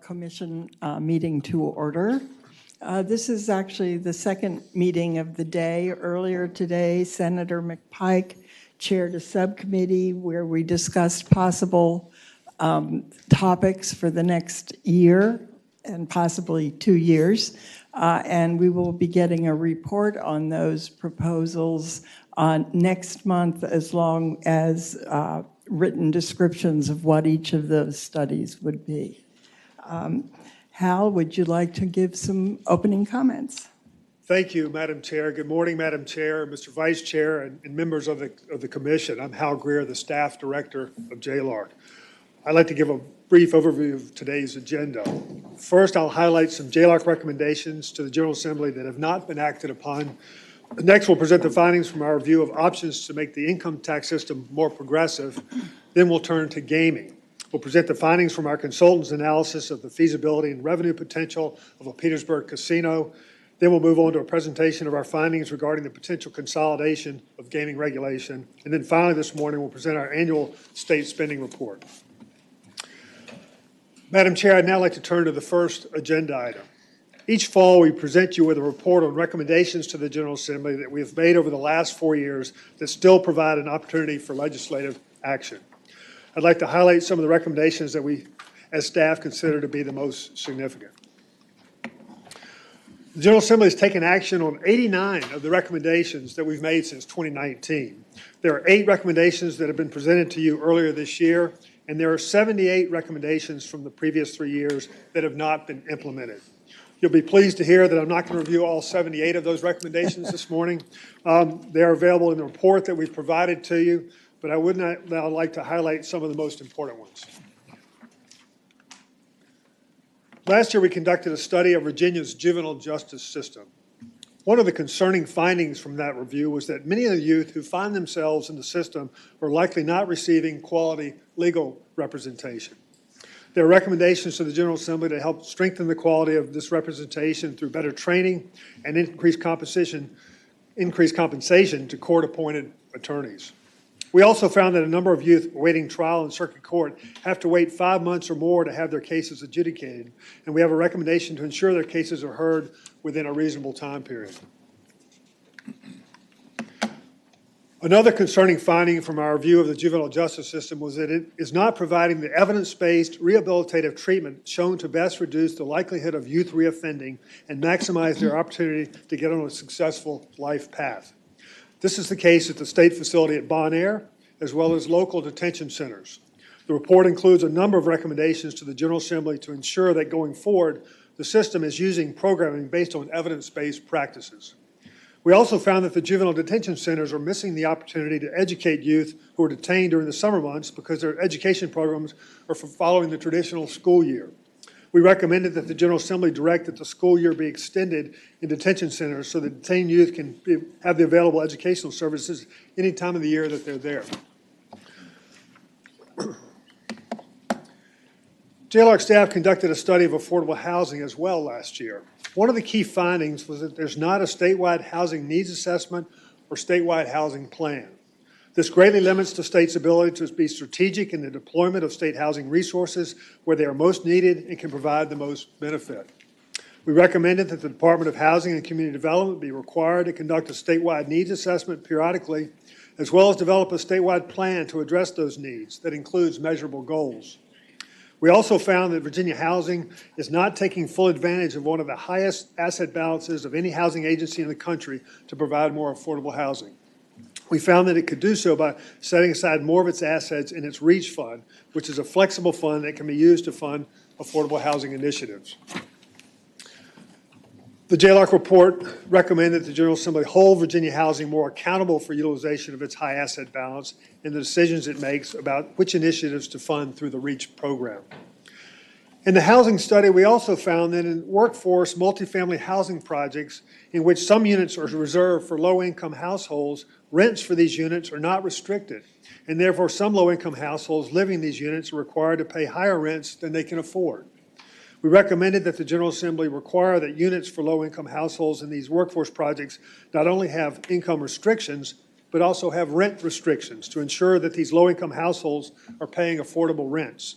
Commission meeting to order. This is actually the second meeting of the day. Earlier today, Senator McPike chaired a subcommittee where we discussed possible topics for the next year and possibly 2 years. And we will be getting a report on those proposals next month, as long as written descriptions of what each of those studies would be. Hal, would you like to give some opening comments? Thank you, Madam Chair. Good morning, Madam Chair, Mr. Vice Chair, and members of the Commission. I'm Hal Greer, the Staff Director of JLARC. I'd like to give a brief overview of today's agenda. First, I'll highlight some JLARC recommendations to the General Assembly that have not been acted upon. Next, we'll present the findings from our review of options to make the income tax system more progressive. Then we'll turn to gaming. We'll present the findings from our consultants' analysis of the feasibility and revenue potential of a Petersburg casino. Then we'll move on to a presentation of our findings regarding the potential consolidation of gaming regulation. And then finally this morning, we'll present our annual state spending report. Madam Chair, I'd now like to turn to the first agenda item. Each fall, we present you with a report on recommendations to the General Assembly that we have made over the last 4 years that still provide an opportunity for legislative action. I'd like to highlight some of the recommendations that we, as staff, consider to be the most significant. The General Assembly has taken action on 89 of the recommendations that we've made since 2019. There are 8 recommendations that have been presented to you earlier this year, and there are 78 recommendations from the previous 3 years that have not been implemented. You'll be pleased to hear that I'm not going to review all 78 of those recommendations this morning. They are available in the report that we've provided to you, but I would now like to highlight some of the most important ones. Last year, we conducted a study of Virginia's juvenile justice system. One of the concerning findings from that review was that many of the youth who find themselves in the system are likely not receiving quality legal representation. There are recommendations to the General Assembly to help strengthen the quality of this representation through better training and increased compensation to court-appointed attorneys. We also found that a number of youth awaiting trial in circuit court have to wait 5 months or more to have their cases adjudicated, and we have a recommendation to ensure their cases are heard within a reasonable time period. Another concerning finding from our review of the juvenile justice system was that it is not providing the evidence-based rehabilitative treatment shown to best reduce the likelihood of youth reoffending and maximize their opportunity to get on a successful life path. This is the case at the state facility at Bon Air, as well as local detention centers. The report includes a number of recommendations to the General Assembly to ensure that going forward, the system is using programming based on evidence-based practices. We also found that the juvenile detention centers are missing the opportunity to educate youth who are detained during the summer months because their education programs are for following the traditional school year. We recommended that the General Assembly direct that the school year be extended in detention centers so that detained youth can have the available educational services any time of the year that they're there. JLARC staff conducted a study of affordable housing as well last year. One of the key findings was that there's not a statewide housing needs assessment or statewide housing plan. This greatly limits the state's ability to be strategic in the deployment of state housing resources where they are most needed and can provide the most benefit. We recommended that the Department of Housing and Community Development be required to conduct a statewide needs assessment periodically, as well as develop a statewide plan to address those needs that includes measurable goals. We also found that Virginia Housing is not taking full advantage of one of the highest asset balances of any housing agency in the country to provide more affordable housing. We found that it could do so by setting aside more of its assets in its REACH fund, which is a flexible fund that can be used to fund affordable housing initiatives. The JLARC report recommended that the General Assembly hold Virginia Housing more accountable for utilization of its high asset balance and the decisions it makes about which initiatives to fund through the REACH program. In the housing study, we also found that in workforce multifamily housing projects in which some units are reserved for low-income households, rents for these units are not restricted, and therefore some low-income households living in these units are required to pay higher rents than they can afford. We recommended that the General Assembly require that units for low-income households in these workforce projects not only have income restrictions, but also have rent restrictions to ensure that these low-income households are paying affordable rents.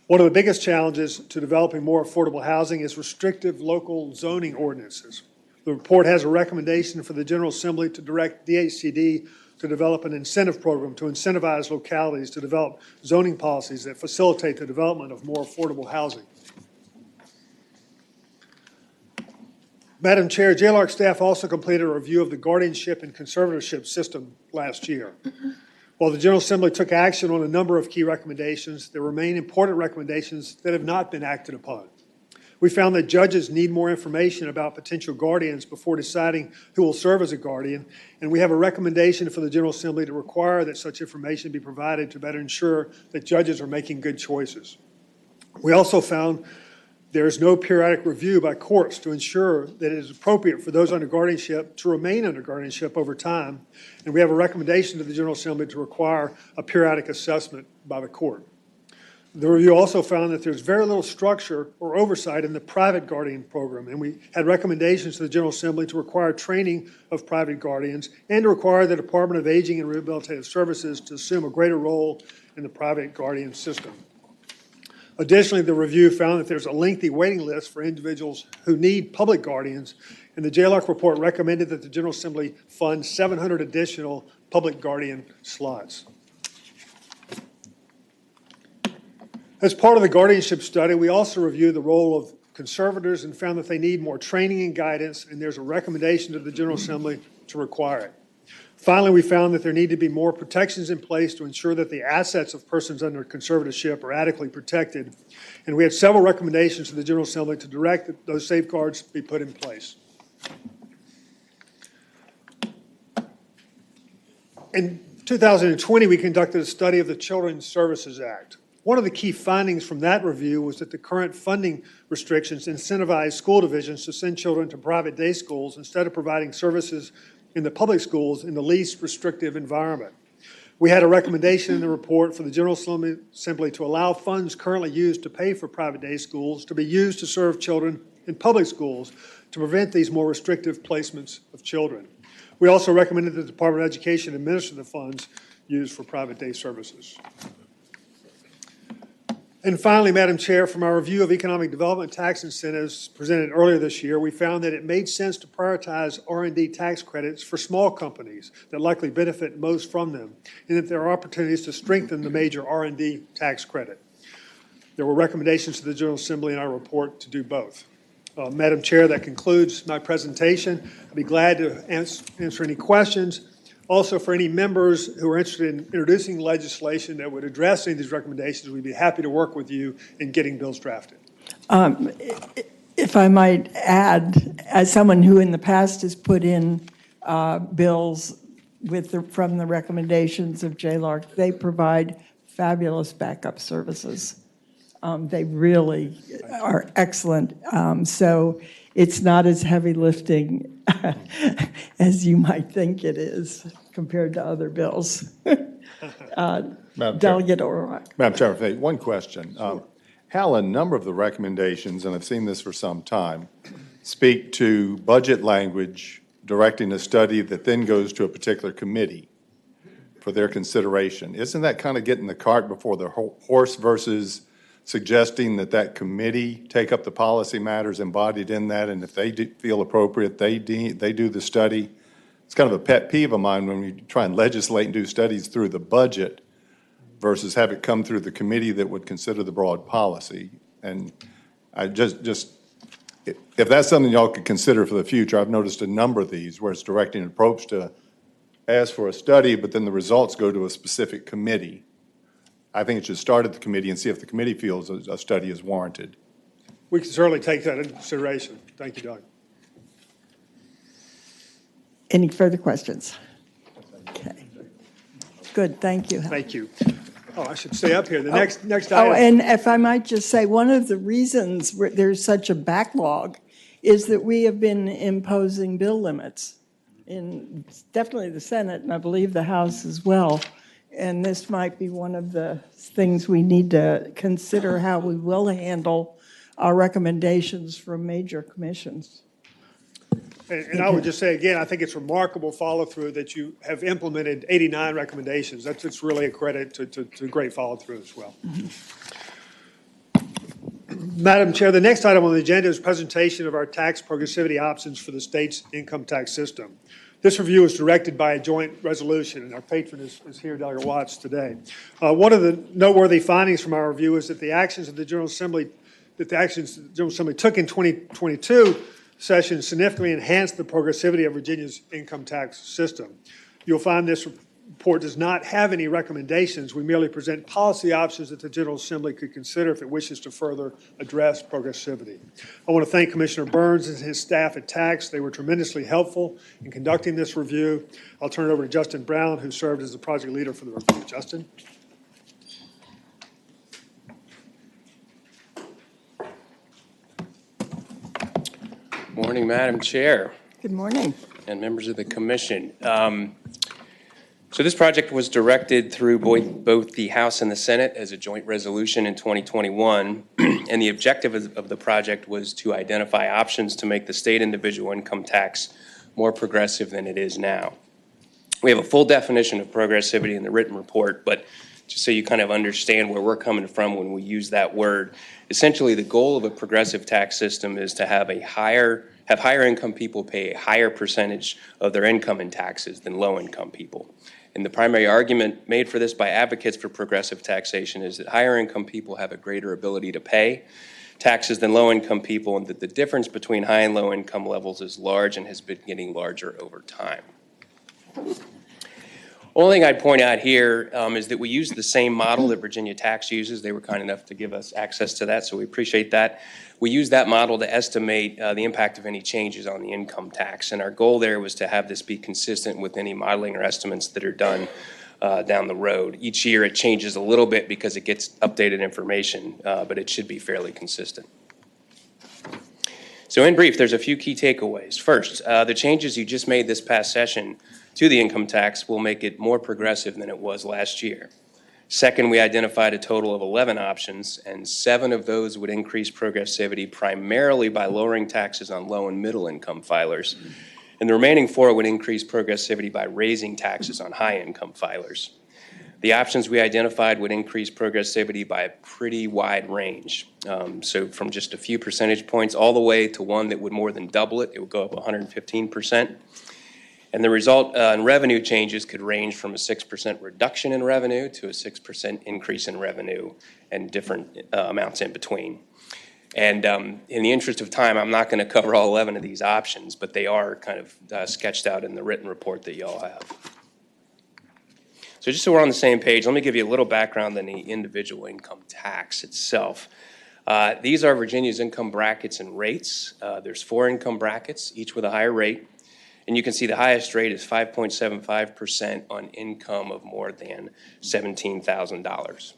One of the biggest challenges to developing more affordable housing is restrictive local zoning ordinances. The report has a recommendation for the General Assembly to direct DHCD to develop an incentive program to incentivize localities to develop zoning policies that facilitate the development of more affordable housing. Madam Chair, JLARC staff also completed a review of the Guardianship and Conservatorship system last year. While the General Assembly took action on a number of key recommendations, there remain important recommendations that have not been acted upon. We found that judges need more information about potential guardians before deciding who will serve as a guardian, and we have a recommendation for the General Assembly to require that such information be provided to better ensure that judges are making good choices. We also found there is no periodic review by courts to ensure that it is appropriate for those under guardianship to remain under guardianship over time, and we have a recommendation to the General Assembly to require a periodic assessment by the court. The review also found that there's very little structure or oversight in the private guardian program, and we had recommendations to the General Assembly to require training of private guardians and to require the Department of Aging and Rehabilitative Services to assume a greater role in the private guardian system. Additionally, the review found that there's a lengthy waiting list for individuals who need public guardians, and the JLARC report recommended that the General Assembly fund 700 additional public guardian slots. As part of the guardianship study, we also reviewed the role of conservators and found that they need more training and guidance, and there's a recommendation to the General Assembly to require it. Finally, we found that there need to be more protections in place to ensure that the assets of persons under conservatorship are adequately protected, and we had several recommendations to the General Assembly to direct that those safeguards be put in place. In 2020, we conducted a study of the Children's Services Act. One of the key findings from that review was that the current funding restrictions incentivize school divisions to send children to private day schools instead of providing services in the public schools in the least restrictive environment. We had a recommendation in the report for the General Assembly to allow funds currently used to pay for private day schools to be used to serve children in public schools to prevent these more restrictive placements of children. We also recommended that the Department of Education administer the funds used for private day services. And finally, Madam Chair, from our review of economic development tax incentives presented earlier this year, we found that it made sense to prioritize R&D tax credits for small companies that likely benefit most from them, and that there are opportunities to strengthen the major R&D tax credit. There were recommendations to the General Assembly in our report to do both. Madam Chair, that concludes my presentation. I'd be glad to answer any questions. Also, for any members who are interested in introducing legislation that would address any of these recommendations, we'd be happy to work with you in getting bills drafted. If I might add, as someone who in the past has put in bills from the recommendations of JLARC, they provide fabulous backup services. They really are excellent. So it's not as heavy lifting as you might think it is compared to other bills. Delegate Orrock. Madam Chairman, one question. Sure. Hal, a number of the recommendations, and I've seen this for some time, speak to budget language directing a study that then goes to a particular committee for their consideration. Isn't that kind of getting the cart before the horse versus suggesting that that committee take up the policy matters embodied in that, and if they feel appropriate, they do the study? It's kind of a pet peeve of mine when we try and legislate and do studies through the budget versus have it come through the committee that would consider the broad policy. And I just if that's something y'all could consider for the future, I've noticed a number of these where it's directing an approach to ask for a study, but then the results go to a specific committee. I think it should start at the committee and see if the committee feels a study is warranted. We can certainly take that into consideration. Thank you, Doug. Any further questions? Okay. Good, thank you. Thank you. Oh, I should stay up here. The next item. Oh, and if I might just say, one of the reasons there's such a backlog is that we have been imposing bill limits in definitely the Senate, and I believe the House as well. And this might be one of the things we need to consider how we will handle our recommendations from major commissions. And I would just say again, I think it's remarkable follow-through that you have implemented 89 recommendations. It's really a credit to great follow-through as well. Madam Chair, the next item on the agenda is presentation of our tax progressivity options for the state's income tax system. This review is directed by a joint resolution, and our patron is here, Dr. Watts, today. One of the noteworthy findings from our review is that the actions the General Assembly took in 2022 session significantly enhanced the progressivity of Virginia's income tax system. You'll find this report does not have any recommendations. We merely present policy options that the General Assembly could consider if it wishes to further address progressivity. I want to thank Commissioner Burns and his staff at Tax. They were tremendously helpful in conducting this review. I'll turn it over to Justin Brown, who served as the project leader for the review. Justin? Morning, Madam Chair. Good morning. And members of the Commission. So this project was directed through both the House and the Senate as a joint resolution in 2021. And the objective of the project was to identify options to make the state individual income tax more progressive than it is now. We have a full definition of progressivity in the written report, but just so you kind of understand where we're coming from when we use that word, essentially the goal of a progressive tax system is to have higher income people pay a higher percentage of their income in taxes than low income people. And the primary argument made for this by advocates for progressive taxation is that higher income people have a greater ability to pay taxes than low income people, and that the difference between high and low income levels is large and has been getting larger over time. Only thing I'd point out here is that we use the same model that Virginia Tax uses. They were kind enough to give us access to that, so we appreciate that. We use that model to estimate the impact of any changes on the income tax, and our goal there was to have this be consistent with any modeling or estimates that are done down the road. Each year it changes a little bit because it gets updated information, but it should be fairly consistent. So in brief, there's a few key takeaways. First, the changes you just made this past session to the income tax will make it more progressive than it was last year. Second, we identified a total of 11 options, and 7 of those would increase progressivity primarily by lowering taxes on low and middle income filers. And the remaining 4 would increase progressivity by raising taxes on high income filers. The options we identified would increase progressivity by a pretty wide range. So from just a few percentage points all the way to one that would more than double it. It would go up 115%. And the result in revenue changes could range from a 6% reduction in revenue to a 6% increase in revenue and different amounts in between. And in the interest of time, I'm not going to cover all 11 of these options, but they are kind of sketched out in the written report that you all have. So just so we're on the same page, let me give you a little background on the individual income tax itself. These are Virginia's income brackets and rates. There's 4 income brackets, each with a higher rate. And you can see the highest rate is 5.75% on income of more than $17,000.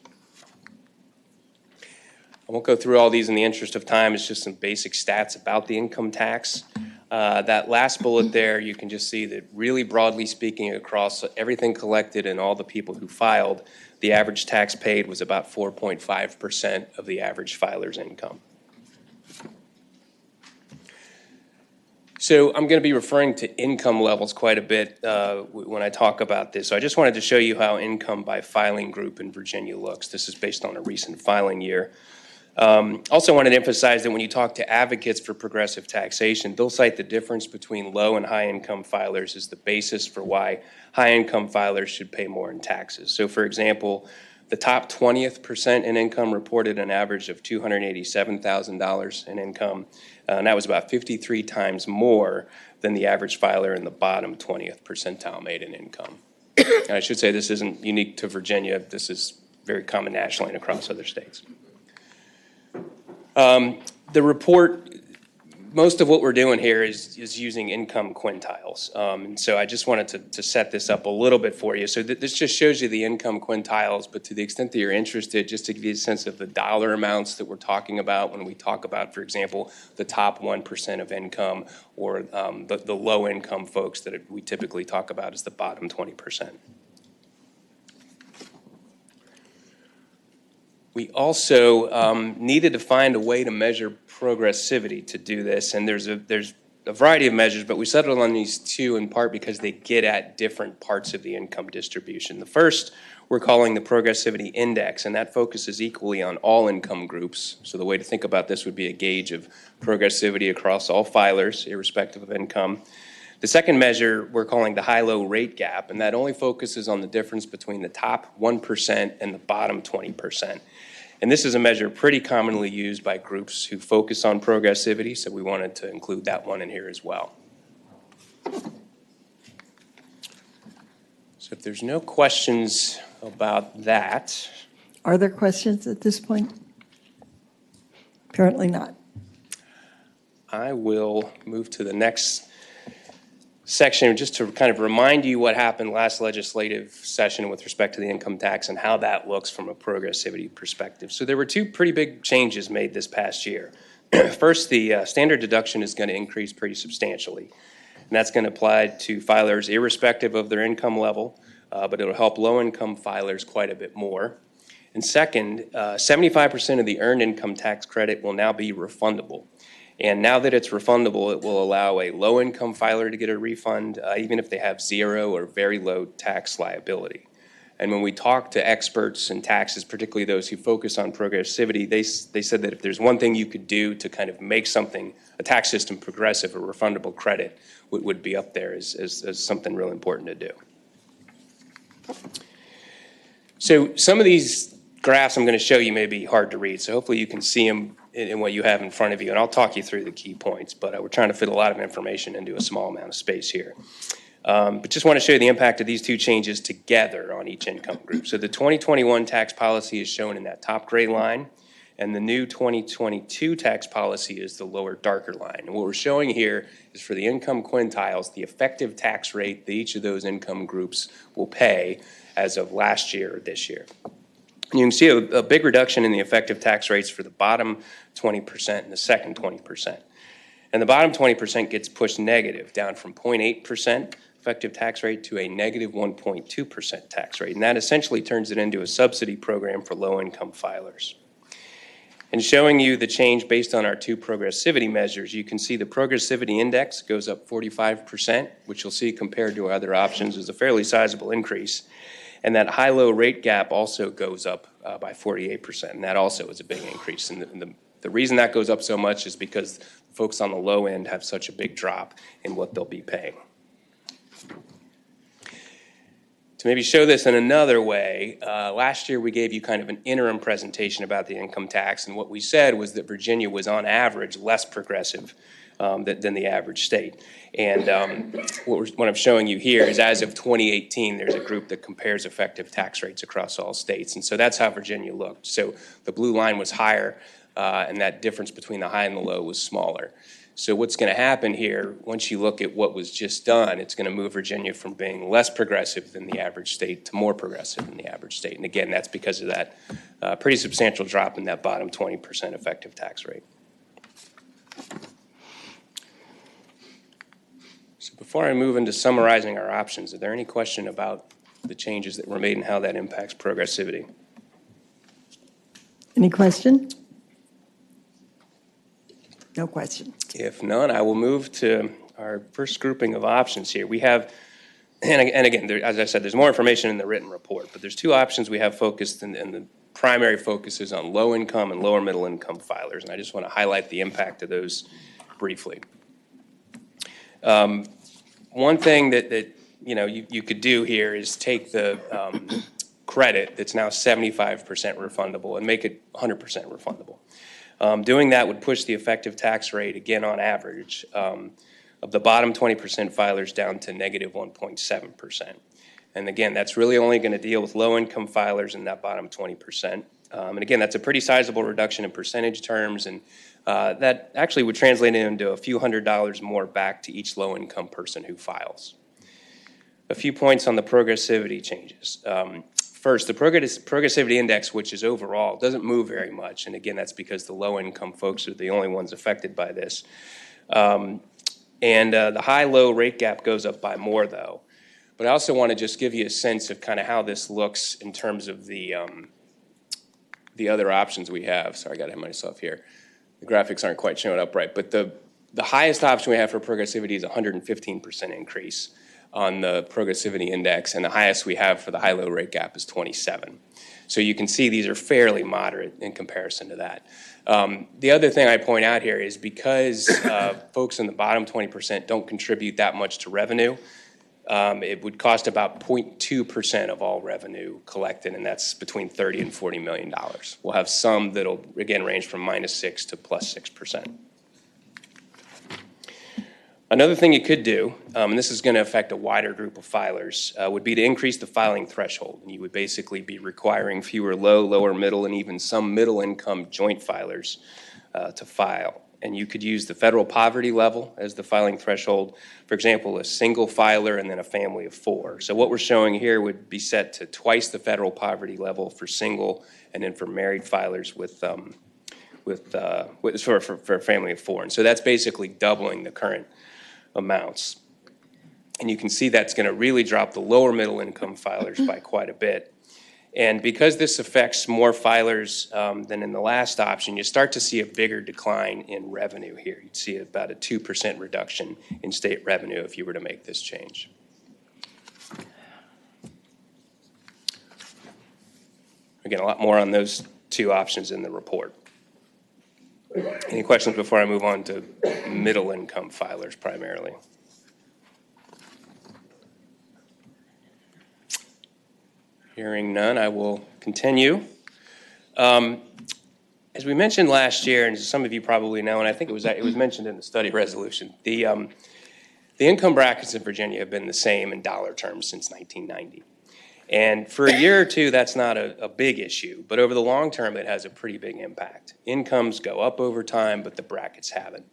I won't go through all these in the interest of time. It's just some basic stats about the income tax. That last bullet there, you can just see that really broadly speaking across everything collected and all the people who filed, the average tax paid was about 4.5% of the average filer's income. So I'm going to be referring to income levels quite a bit when I talk about this. So I just wanted to show you how income by filing group in Virginia looks. This is based on a recent filing year. Also wanted to emphasize that when you talk to advocates for progressive taxation, they'll cite the difference between low and high income filers as the basis for why high income filers should pay more in taxes. So for example, the top 20th percent in income reported an average of $287,000 in income, and that was about 53 times more than the average filer in the bottom 20th percentile made in income. And I should say this isn't unique to Virginia. This is very common nationally and across other states. The report, most of what we're doing here is using income quintiles. And so I just wanted to set this up a little bit for you. So this just shows you the income quintiles, but to the extent that you're interested, just to give you a sense of the dollar amounts that we're talking about when we talk about, for example, the top 1% of income or the low income folks that we typically talk about as the bottom 20%. We also needed to find a way to measure progressivity to do this, and there's a variety of measures, but we settled on these 2 in part because they get at different parts of the income distribution. The first we're calling the Progressivity Index, and that focuses equally on all income groups. So the way to think about this would be a gauge of progressivity across all filers, irrespective of income. The second measure we're calling the high-low rate gap, and that only focuses on the difference between the top 1% and the bottom 20%. And this is a measure pretty commonly used by groups who focus on progressivity, so we wanted to include that one in here as well. So if there's no questions about that. Are there questions at this point? Apparently not. I will move to the next section just to kind of remind you what happened last legislative session with respect to the income tax and how that looks from a progressivity perspective. So there were two pretty big changes made this past year. First, the standard deduction is going to increase pretty substantially, and that's going to apply to filers irrespective of their income level, but it'll help low-income filers quite a bit more. And second, 75% of the earned income tax credit will now be refundable. And now that it's refundable, it will allow a low-income filer to get a refund, even if they have zero or very low tax liability. And when we talk to experts in taxes, particularly those who focus on progressivity, they said that if there's one thing you could do to kind of make something, a tax system progressive or refundable credit, would be up there as something really important to do. So some of these graphs I'm going to show you may be hard to read, so hopefully you can see them in what you have in front of you, and I'll talk you through the key points, but we're trying to fit a lot of information into a small amount of space here. But just want to show you the impact of these two changes together on each income group. So the 2021 tax policy is shown in that top gray line, and the new 2022 tax policy is the lower darker line. And what we're showing here is for the income quintiles, the effective tax rate that each of those income groups will pay as of last year or this year. You can see a big reduction in the effective tax rates for the bottom 20% and the second 20%. And the bottom 20% gets pushed negative, down from 0.8% effective tax rate to a negative 1.2% tax rate. And that essentially turns it into a subsidy program for low-income filers. And showing you the change based on our two progressivity measures, you can see the Progressivity Index goes up 45%, which you'll see compared to other options is a fairly sizable increase. And that high-low rate gap also goes up by 48%, and that also is a big increase. And the reason that goes up so much is because folks on the low end have such a big drop in what they'll be paying. To maybe show this in another way, last year we gave you kind of an interim presentation about the income tax, and what we said was that Virginia was on average less progressive than the average state. And what I'm showing you here is as of 2018, there's a group that compares effective tax rates across all states. And so that's how Virginia looked. So the blue line was higher, and that difference between the high and the low was smaller. So what's going to happen here, once you look at what was just done, it's going to move Virginia from being less progressive than the average state to more progressive than the average state. And again, that's because of that pretty substantial drop in that bottom 20% effective tax rate. So before I move into summarizing our options, are there any question about the changes that were made and how that impacts progressivity? Any question? No question. If none, I will move to our first grouping of options here. We have, and again, as I said, there's more information in the written report, but there's two options we have focused, and the primary focus is on low income and lower middle income filers, and I just want to highlight the impact of those briefly. One thing that you could do here is take the credit that's now 75% refundable and make it 100% refundable. Doing that would push the effective tax rate, again on average, of the bottom 20% filers down to negative 1.7%. And again, that's really only going to deal with low-income filers in that bottom 20%. And again, that's a pretty sizable reduction in percentage terms, and that actually would translate into a few $100s more back to each low-income person who files. A few points on the progressivity changes. First, the Progressivity Index, which is overall, doesn't move very much, and again, that's because the low-income folks are the only ones affected by this. The high-low rate gap goes up by more, though. But I also want to just give you a sense of kind of how this looks in terms of the other options we have. Sorry, I got to have myself here. The graphics aren't quite showing up right, but the highest option we have for progressivity is 115% increase. on the Progressivity Index, and the highest we have for the high-low rate gap is 27. So you can see these are fairly moderate in comparison to that. The other thing I point out here is because folks in the bottom 20% don't contribute that much to revenue, it would cost about 0.2% of all revenue collected, and that's between $30 and $40 million. We'll have some that'll, again, range from -6 to +6%. Another thing you could do, and this is going to affect a wider group of filers, would be to increase the filing threshold. And you would basically be requiring fewer low, lower, middle, and even some middle-income joint filers to file. And you could use the federal poverty level as the filing threshold. For example, a single filer and then a family of 4. So what we're showing here would be set to twice the federal poverty level for single, and then for married filers for a family of 4. And so that's basically doubling the current amounts. And you can see that's going to really drop the lower middle income filers by quite a bit. And because this affects more filers than in the last option, you start to see a bigger decline in revenue here. You'd see about a 2% reduction in state revenue if you were to make this change. Again, a lot more on those two options in the report. Any questions before I move on to middle income filers primarily? Hearing none, I will continue. As we mentioned last year, and some of you probably know, and I think it was mentioned in the study resolution, the income brackets in Virginia have been the same in dollar terms since 1990. And for a year or two, that's not a big issue, but over the long term, it has a pretty big impact. Incomes go up over time, but the brackets haven't.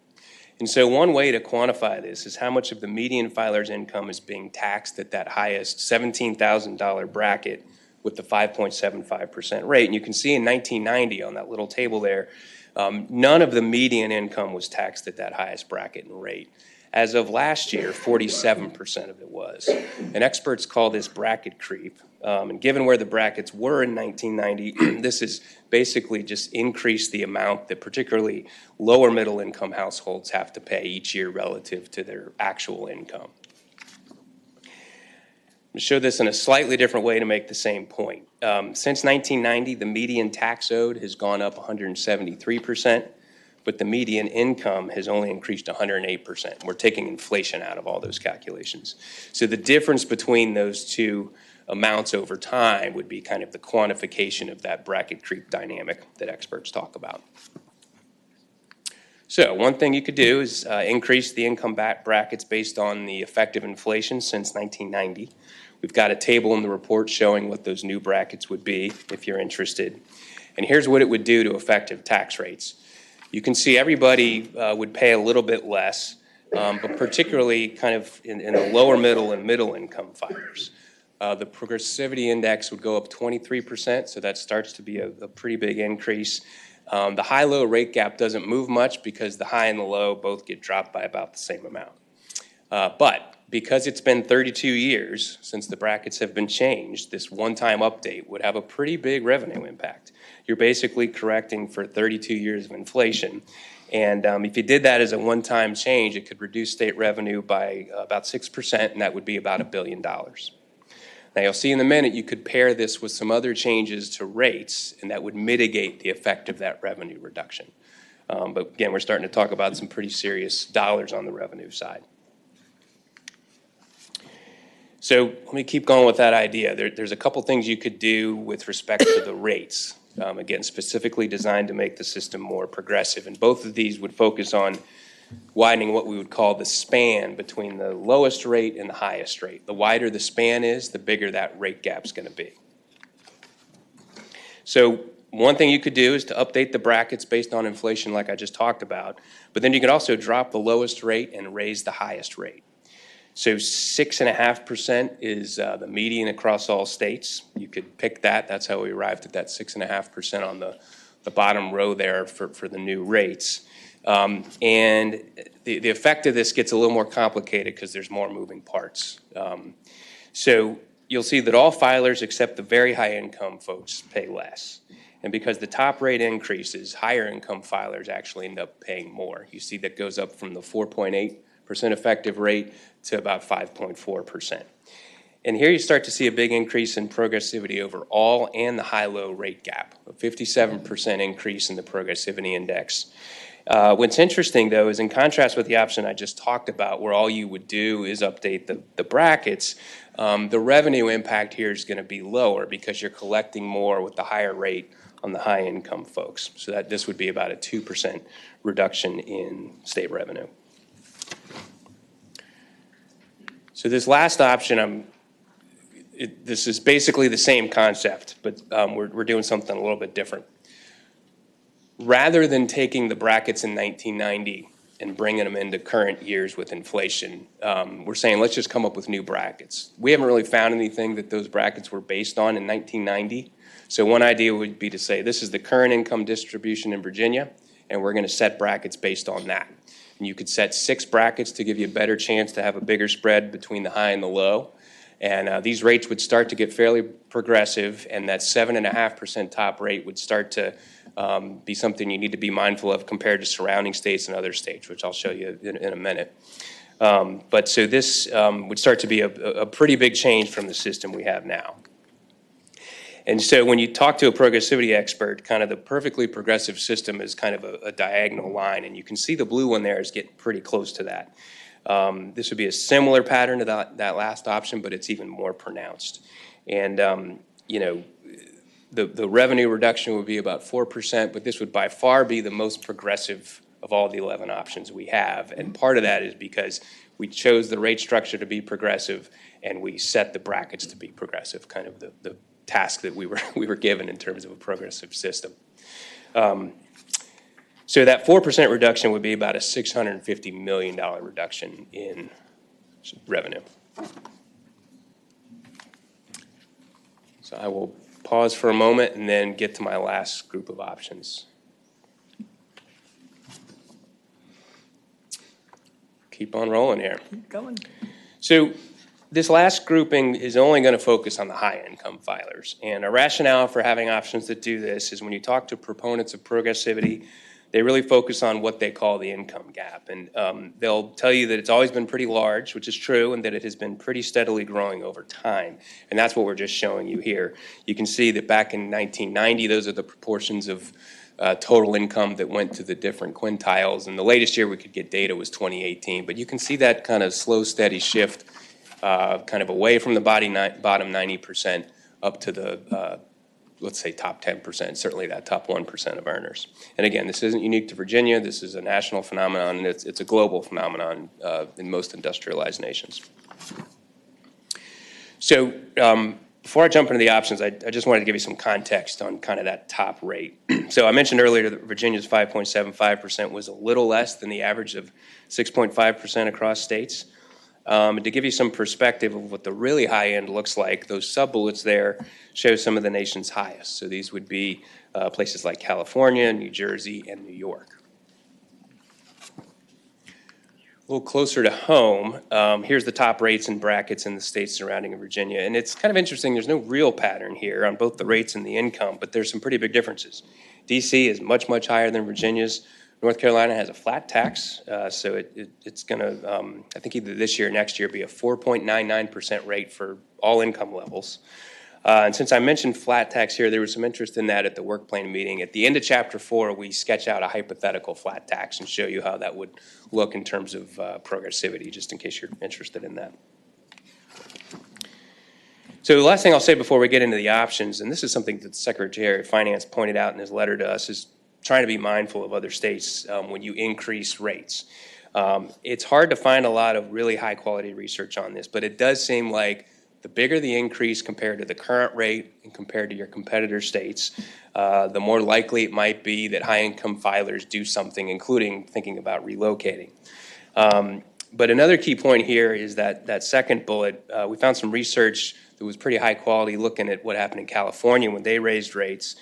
And so one way to quantify this is how much of the median filer's income is being taxed at that highest $17,000 bracket with the 5.75% rate. And you can see in 1990 on that little table there, none of the median income was taxed at that highest bracket and rate. As of last year, 47% of it was. And experts call this bracket creep. And given where the brackets were in 1990, this has basically just increased the amount that particularly lower middle income households have to pay each year relative to their actual income. To show this in a slightly different way to make the same point. Since 1990, the median tax owed has gone up 173%. But the median income has only increased 108%. We're taking inflation out of all those calculations. So the difference between those two amounts over time would be kind of the quantification of that bracket creep dynamic that experts talk about. So one thing you could do is increase the income brackets based on the effective inflation since 1990. We've got a table in the report showing what those new brackets would be if you're interested. And here's what it would do to effective tax rates. You can see everybody would pay a little bit less, but particularly kind of in the lower middle and middle income filers. The Progressivity Index would go up 23%, so that starts to be a pretty big increase. The high-low rate gap doesn't move much because the high and the low both get dropped by about the same amount. But because it's been 32 years since the brackets have been changed, this one-time update would have a pretty big revenue impact. You're basically correcting for 32 years of inflation. And if you did that as a one-time change, it could reduce state revenue by about 6%, and that would be about $1 billion. Now, you'll see in a minute, you could pair this with some other changes to rates, and that would mitigate the effect of that revenue reduction. But again, we're starting to talk about some pretty serious dollars on the revenue side. So let me keep going with that idea. There's a couple things you could do with respect to the rates. Again, specifically designed to make the system more progressive. And both of these would focus on widening what we would call the span between the lowest rate and the highest rate. The wider the span is, the bigger that rate gap's going to be. So one thing you could do is to update the brackets based on inflation like I just talked about, but then you could also drop the lowest rate and raise the highest rate. So 6.5% is the median across all states. You could pick that. That's how we arrived at that 6.5% on the bottom row there for the new rates. And the effect of this gets a little more complicated because there's more moving parts. So you'll see that all filers except the very high income folks pay less. And because the top rate increases, higher income filers actually end up paying more. You see that goes up from the 4.8% effective rate to about 5.4%. And here you start to see a big increase in progressivity over all and the high-low rate gap, a 57% increase in the Progressivity Index. What's interesting, though, is in contrast with the option I just talked about, where all you would do is update the brackets, the revenue impact here is going to be lower because you're collecting more with the higher rate on the high-income folks. So that this would be about a 2% reduction in state revenue. So this last option, this is basically the same concept, but we're doing something a little bit different. Rather than taking the brackets in 1990 and bringing them into current years with inflation, we're saying let's just come up with new brackets. We haven't really found anything that those brackets were based on in 1990. So one idea would be to say this is the current income distribution in Virginia, and we're going to set brackets based on that. And you could set 6 brackets to give you a better chance to have a bigger spread between the high and the low. And these rates would start to get fairly progressive, and that 7.5% top rate would start to be something you need to be mindful of compared to surrounding states and other states, which I'll show you in a minute. But so this would start to be a pretty big change from the system we have now. And so when you talk to a progressivity expert, kind of the perfectly progressive system is kind of a diagonal line, and you can see the blue one there is getting pretty close to that. This would be a similar pattern to that last option, but it's even more pronounced. And, you know, the revenue reduction would be about 4%, but this would by far be the most progressive of all the 11 options we have. And part of that is because we chose the rate structure to be progressive, and we set the brackets to be progressive, kind of the task that we were given in terms of a progressive system. So that 4% reduction would be about a $650 million reduction in revenue. So I will pause for a moment and then get to my last group of options. Keep on rolling here. Keep going. So this last grouping is only going to focus on the high-income filers. And a rationale for having options that do this is when you talk to proponents of progressivity, they really focus on what they call the income gap. And they'll tell you that it's always been pretty large, which is true, and that it has been pretty steadily growing over time. And that's what we're just showing you here. You can see that back in 1990, those are the proportions of total income that went to the different quintiles. And the latest year we could get data was 2018. But you can see that kind of slow, steady shift kind of away from the bottom 90% up to the let's say top 10%, certainly that top 1% of earners. And again, this isn't unique to Virginia. This is a national phenomenon, and it's a global phenomenon in most industrialized nations. So before I jump into the options, I just wanted to give you some context on kind of that top rate. So I mentioned earlier that Virginia's 5.75% was a little less than the average of 6.5% across states. And to give you some perspective of what the really high end looks like, those sub-bullets there show some of the nation's highest. So these would be places like California, New Jersey, and New York. A little closer to home, here's the top rates and brackets in the states surrounding Virginia. And it's kind of interesting, there's no real pattern here on both the rates and the income, but there's some pretty big differences. DC is much, much higher than Virginia's. North Carolina has a flat tax, so it's going to, I think either this year or next year, be a 4.99% rate for all income levels. And since I mentioned flat tax here, there was some interest in that at the work plan meeting. At the end of Chapter 4, we sketch out a hypothetical flat tax and show you how that would look in terms of progressivity, just in case you're interested in that. So the last thing I'll say before we get into the options, and this is something that the Secretary of Finance pointed out in his letter to us, is trying to be mindful of other states when you increase rates. It's hard to find a lot of really high quality research on this, but it does seem like the bigger the increase compared to the current rate and compared to your competitor states, the more likely it might be that high income filers do something, including thinking about relocating. But another key point here is that second bullet, we found some research that was pretty high quality looking at what happened in California when they raised rates.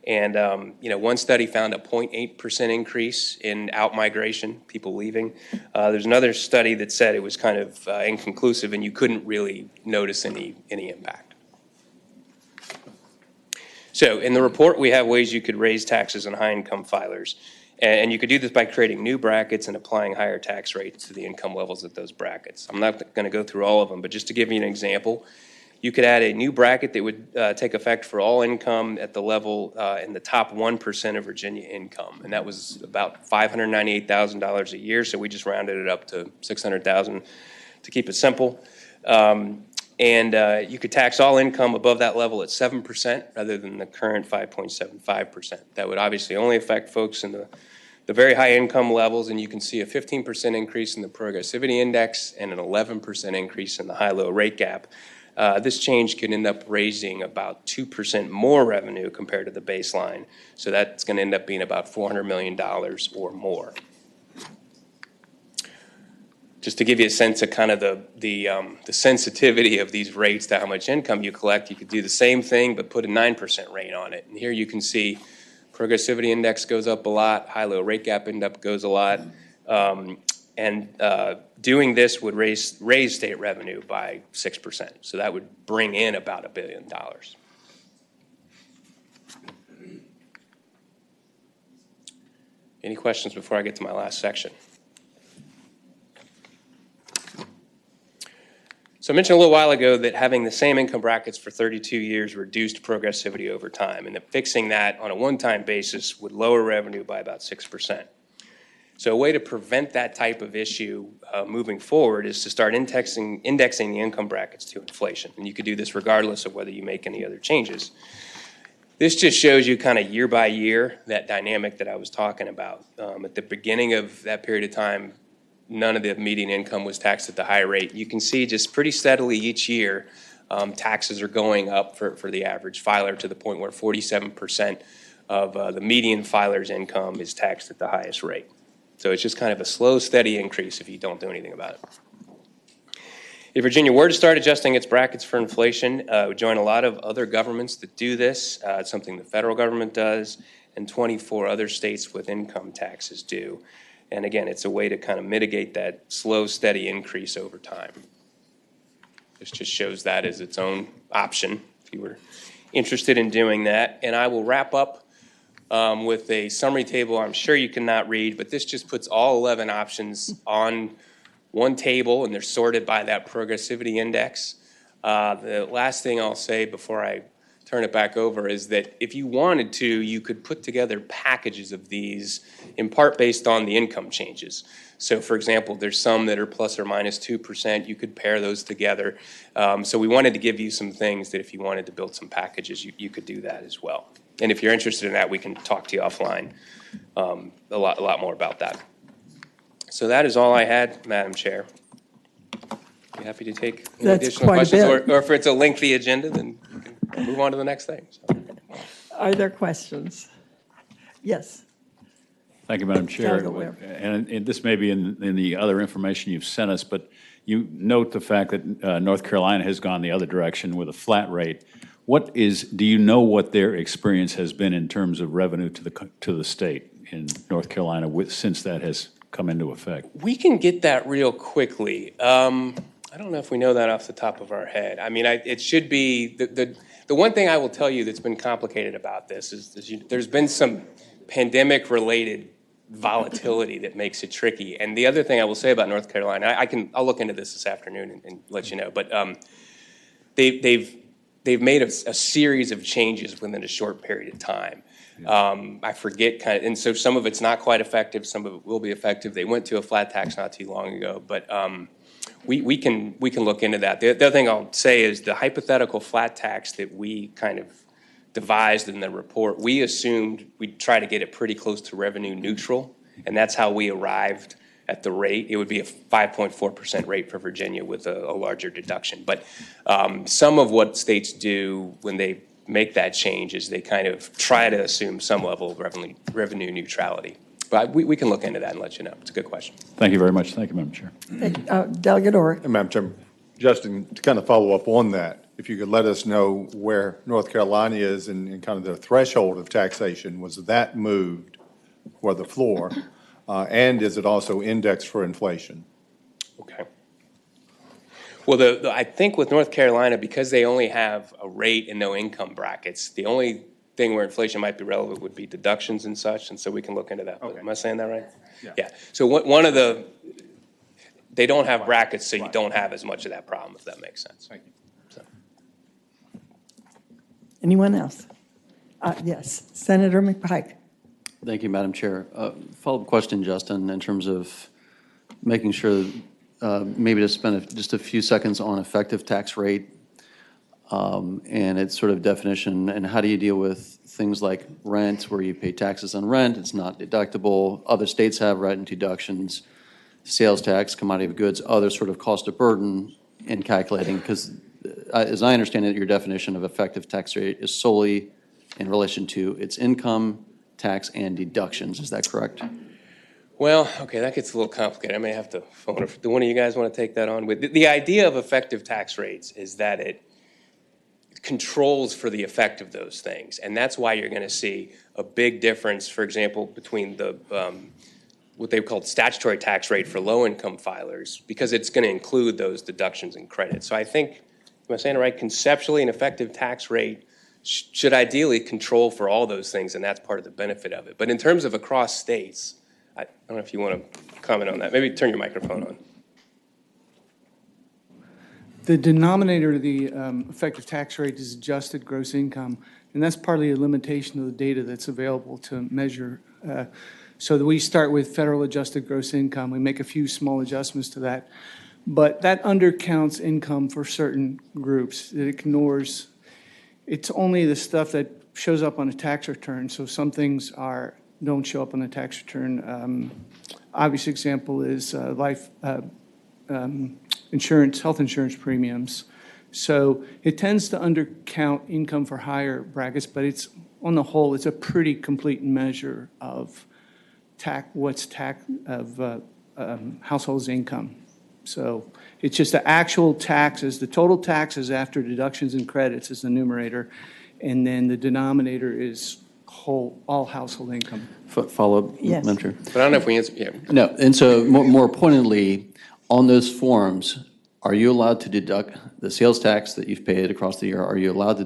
And one study found a 0.8% increase in out-migration, people leaving. There's another study that said it was kind of inconclusive and you couldn't really notice any impact. So in the report, we have ways you could raise taxes on high-income filers. And you could do this by creating new brackets and applying higher tax rates to the income levels at those brackets. I'm not going to go through all of them, but just to give you an example, you could add a new bracket that would take effect for all income at the level in the top 1% of Virginia income. And that was about $598,000 a year, so we just rounded it up to $600,000 to keep it simple. And you could tax all income above that level at 7% rather than the current 5.75%. That would obviously only affect folks in the very high income levels, and you can see a 15% increase in the Progressivity Index and an 11% increase in the high-low rate gap. This change could end up raising about 2% more revenue compared to the baseline. So that's going to end up being about $400 million or more. Just to give you a sense of kind of the sensitivity of these rates to how much income you collect, you could do the same thing but put a 9% rate on it. And here you can see Progressivity Index goes up a lot, high-low rate gap goes a lot. Doing this would raise state revenue by 6%. So that would bring in about $1 billion. Any questions before I get to my last section? So I mentioned a little while ago that having the same income brackets for 32 years reduced progressivity over time, and that fixing that on a one-time basis would lower revenue by about 6%. So a way to prevent that type of issue moving forward is to start indexing the income brackets to inflation. And you could do this regardless of whether you make any other changes. This just shows you kind of year by year that dynamic that I was talking about. At the beginning of that period of time, none of the median income was taxed at the high rate. You can see just pretty steadily each year, taxes are going up for the average filer to the point where 47% of the median filer's income is taxed at the highest rate. So it's just kind of a slow, steady increase if you don't do anything about it. If Virginia were to start adjusting its brackets for inflation, it would join a lot of other governments that do this. It's something the federal government does, and 24 other states with income taxes do. And again, it's a way to kind of mitigate that slow, steady increase over time. This just shows that as its own option if you were interested in doing that. And I will wrap up with a summary table I'm sure you cannot read, but this just puts all 11 options on one table, and they're sorted by that progressivity index. The last thing I'll say before I turn it back over is that if you wanted to, you could put together packages of these in part based on the income changes. So for example, there's some that are plus or minus 2%. You could pair those together. So we wanted to give you some things that if you wanted to build some packages, you could do that as well. And if you're interested in that, we can talk to you offline a lot more about that. So that is all I had, Madam Chair. Be happy to take any That's additional quite a questions, bit. or if it's a lengthy agenda, then we can move on to the next thing. So. Are there questions? Yes. Thank you, Madam Chair. Delaware. And this may be in the other information you've sent us, but you note the fact that North Carolina has gone the other direction with a flat rate. Do you know what their experience has been in terms of revenue to the state in North Carolina since that has come into effect? We can get that real quickly. I don't know if we know that off the top of our head. I mean, it should be, the one thing I will tell you that's been complicated about this is there's been some pandemic-related volatility that makes it tricky. And the other thing I will say about North Carolina, I'll look into this afternoon and let you know, but they've made a series of changes within a short period of time. I forget and so some of it's not quite effective, some of it will be effective. They went to a flat tax not too long ago, but we can look into that. The other thing I'll say is the hypothetical flat tax that we kind of devised in the report, we assumed we'd try to get it pretty close to revenue neutral, and that's how we arrived at the rate. It would be a 5.4% rate for Virginia with a larger deduction. But some of what states do when they make that change is they kind of try to assume some level of revenue neutrality. But we can look into that and let you know. It's a good question. Thank you very much. Thank you, Madam Chair. Delegate Orr. And Madam Chairman, Justin, to kind of follow up on that, if you could let us know where North Carolina is in kind of the threshold of taxation, was that moved for the floor, and is it also indexed for inflation? Okay. Well, I think with North Carolina, because they only have a rate and no income brackets, the only thing where inflation might be relevant would be deductions and such, and so we can look into that. Am I saying that right? Yeah. So one of the, they don't have brackets, so you don't have as much of that problem, if that makes sense. Thank you. So. Anyone else? Yes, Senator McPike. Thank you, Madam Chair. Follow-up question, Justin, in terms of making sure, maybe to spend just a few seconds on effective tax rate and its sort of definition, and how do you deal with things like rent, where you pay taxes on rent, it's not deductible. Other states have rent deductions, sales tax, commodity of goods, other sort of cost of burden in calculating, because as I understand it, your definition of effective tax rate is solely in relation to its income, tax, and deductions. Is that correct? Well, okay, that gets a little complicated. I may have to phone her. Do one of you guys want to take that on? The idea of effective tax rates is that it controls for the effect of those things. And that's why you're going to see a big difference, for example, between the what they call statutory tax rate for low-income filers, because it's going to include those deductions and credits. So I think, am I saying it right? Conceptually, an effective tax rate should ideally control for all those things, and that's part of the benefit of it. But in terms of across states, I don't know if you want to comment on that. Maybe turn your microphone on. The denominator of the effective tax rate is adjusted gross income, and that's partly a limitation of the data that's available to measure. So that we start with federal adjusted gross income. We make a few small adjustments to that, but that undercounts income for certain groups. It ignores, it's only the stuff that shows up on a tax return. So some things don't show up on a tax return. Obvious example is life insurance, health insurance premiums. So it tends to undercount income for higher brackets, but it's on the whole, it's a pretty complete measure of households' income. So it's just the actual taxes, the total taxes after deductions and credits is the numerator, and then the denominator is all household income. Follow-up, Yes. Madam Chair? But I don't know if we answer, yeah. No, and so more pointedly, on those forms, are you allowed to deduct the sales tax that you've paid across the year? Are you allowed to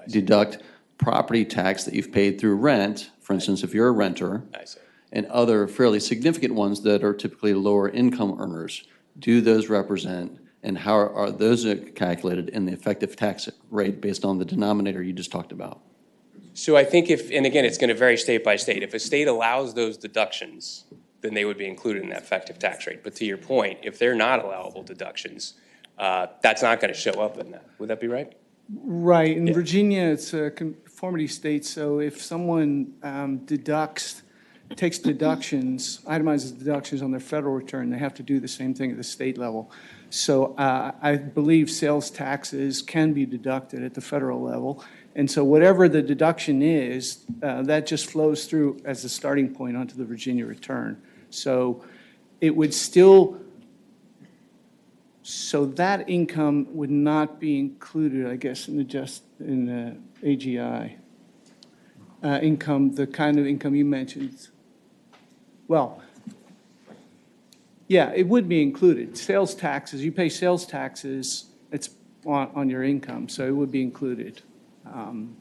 deduct property tax that you've paid through rent, for instance, if you're a renter? I see. And other fairly significant ones that are typically lower income earners? Do those represent, and how are those calculated in the effective tax rate based on the denominator you just talked about? So I think and again, it's going to vary state by state. If a state allows those deductions, then they would be included in that effective tax rate. But to your point, if they're not allowable deductions, that's not going to show up in that. Would that be right? Right. In Yeah. Virginia, it's a conformity state, so if someone takes deductions, itemizes deductions on their federal return, they have to do the same thing at the state level. So I believe sales taxes can be deducted at the federal level. And so whatever the deduction is, that just flows through as a starting point onto the Virginia return. So it would still, so that income would not be included, I guess, in the AGI income, the kind of income you mentioned. Well, yeah, it would be included. Sales taxes, you pay sales taxes, it's on your income, so it would be included.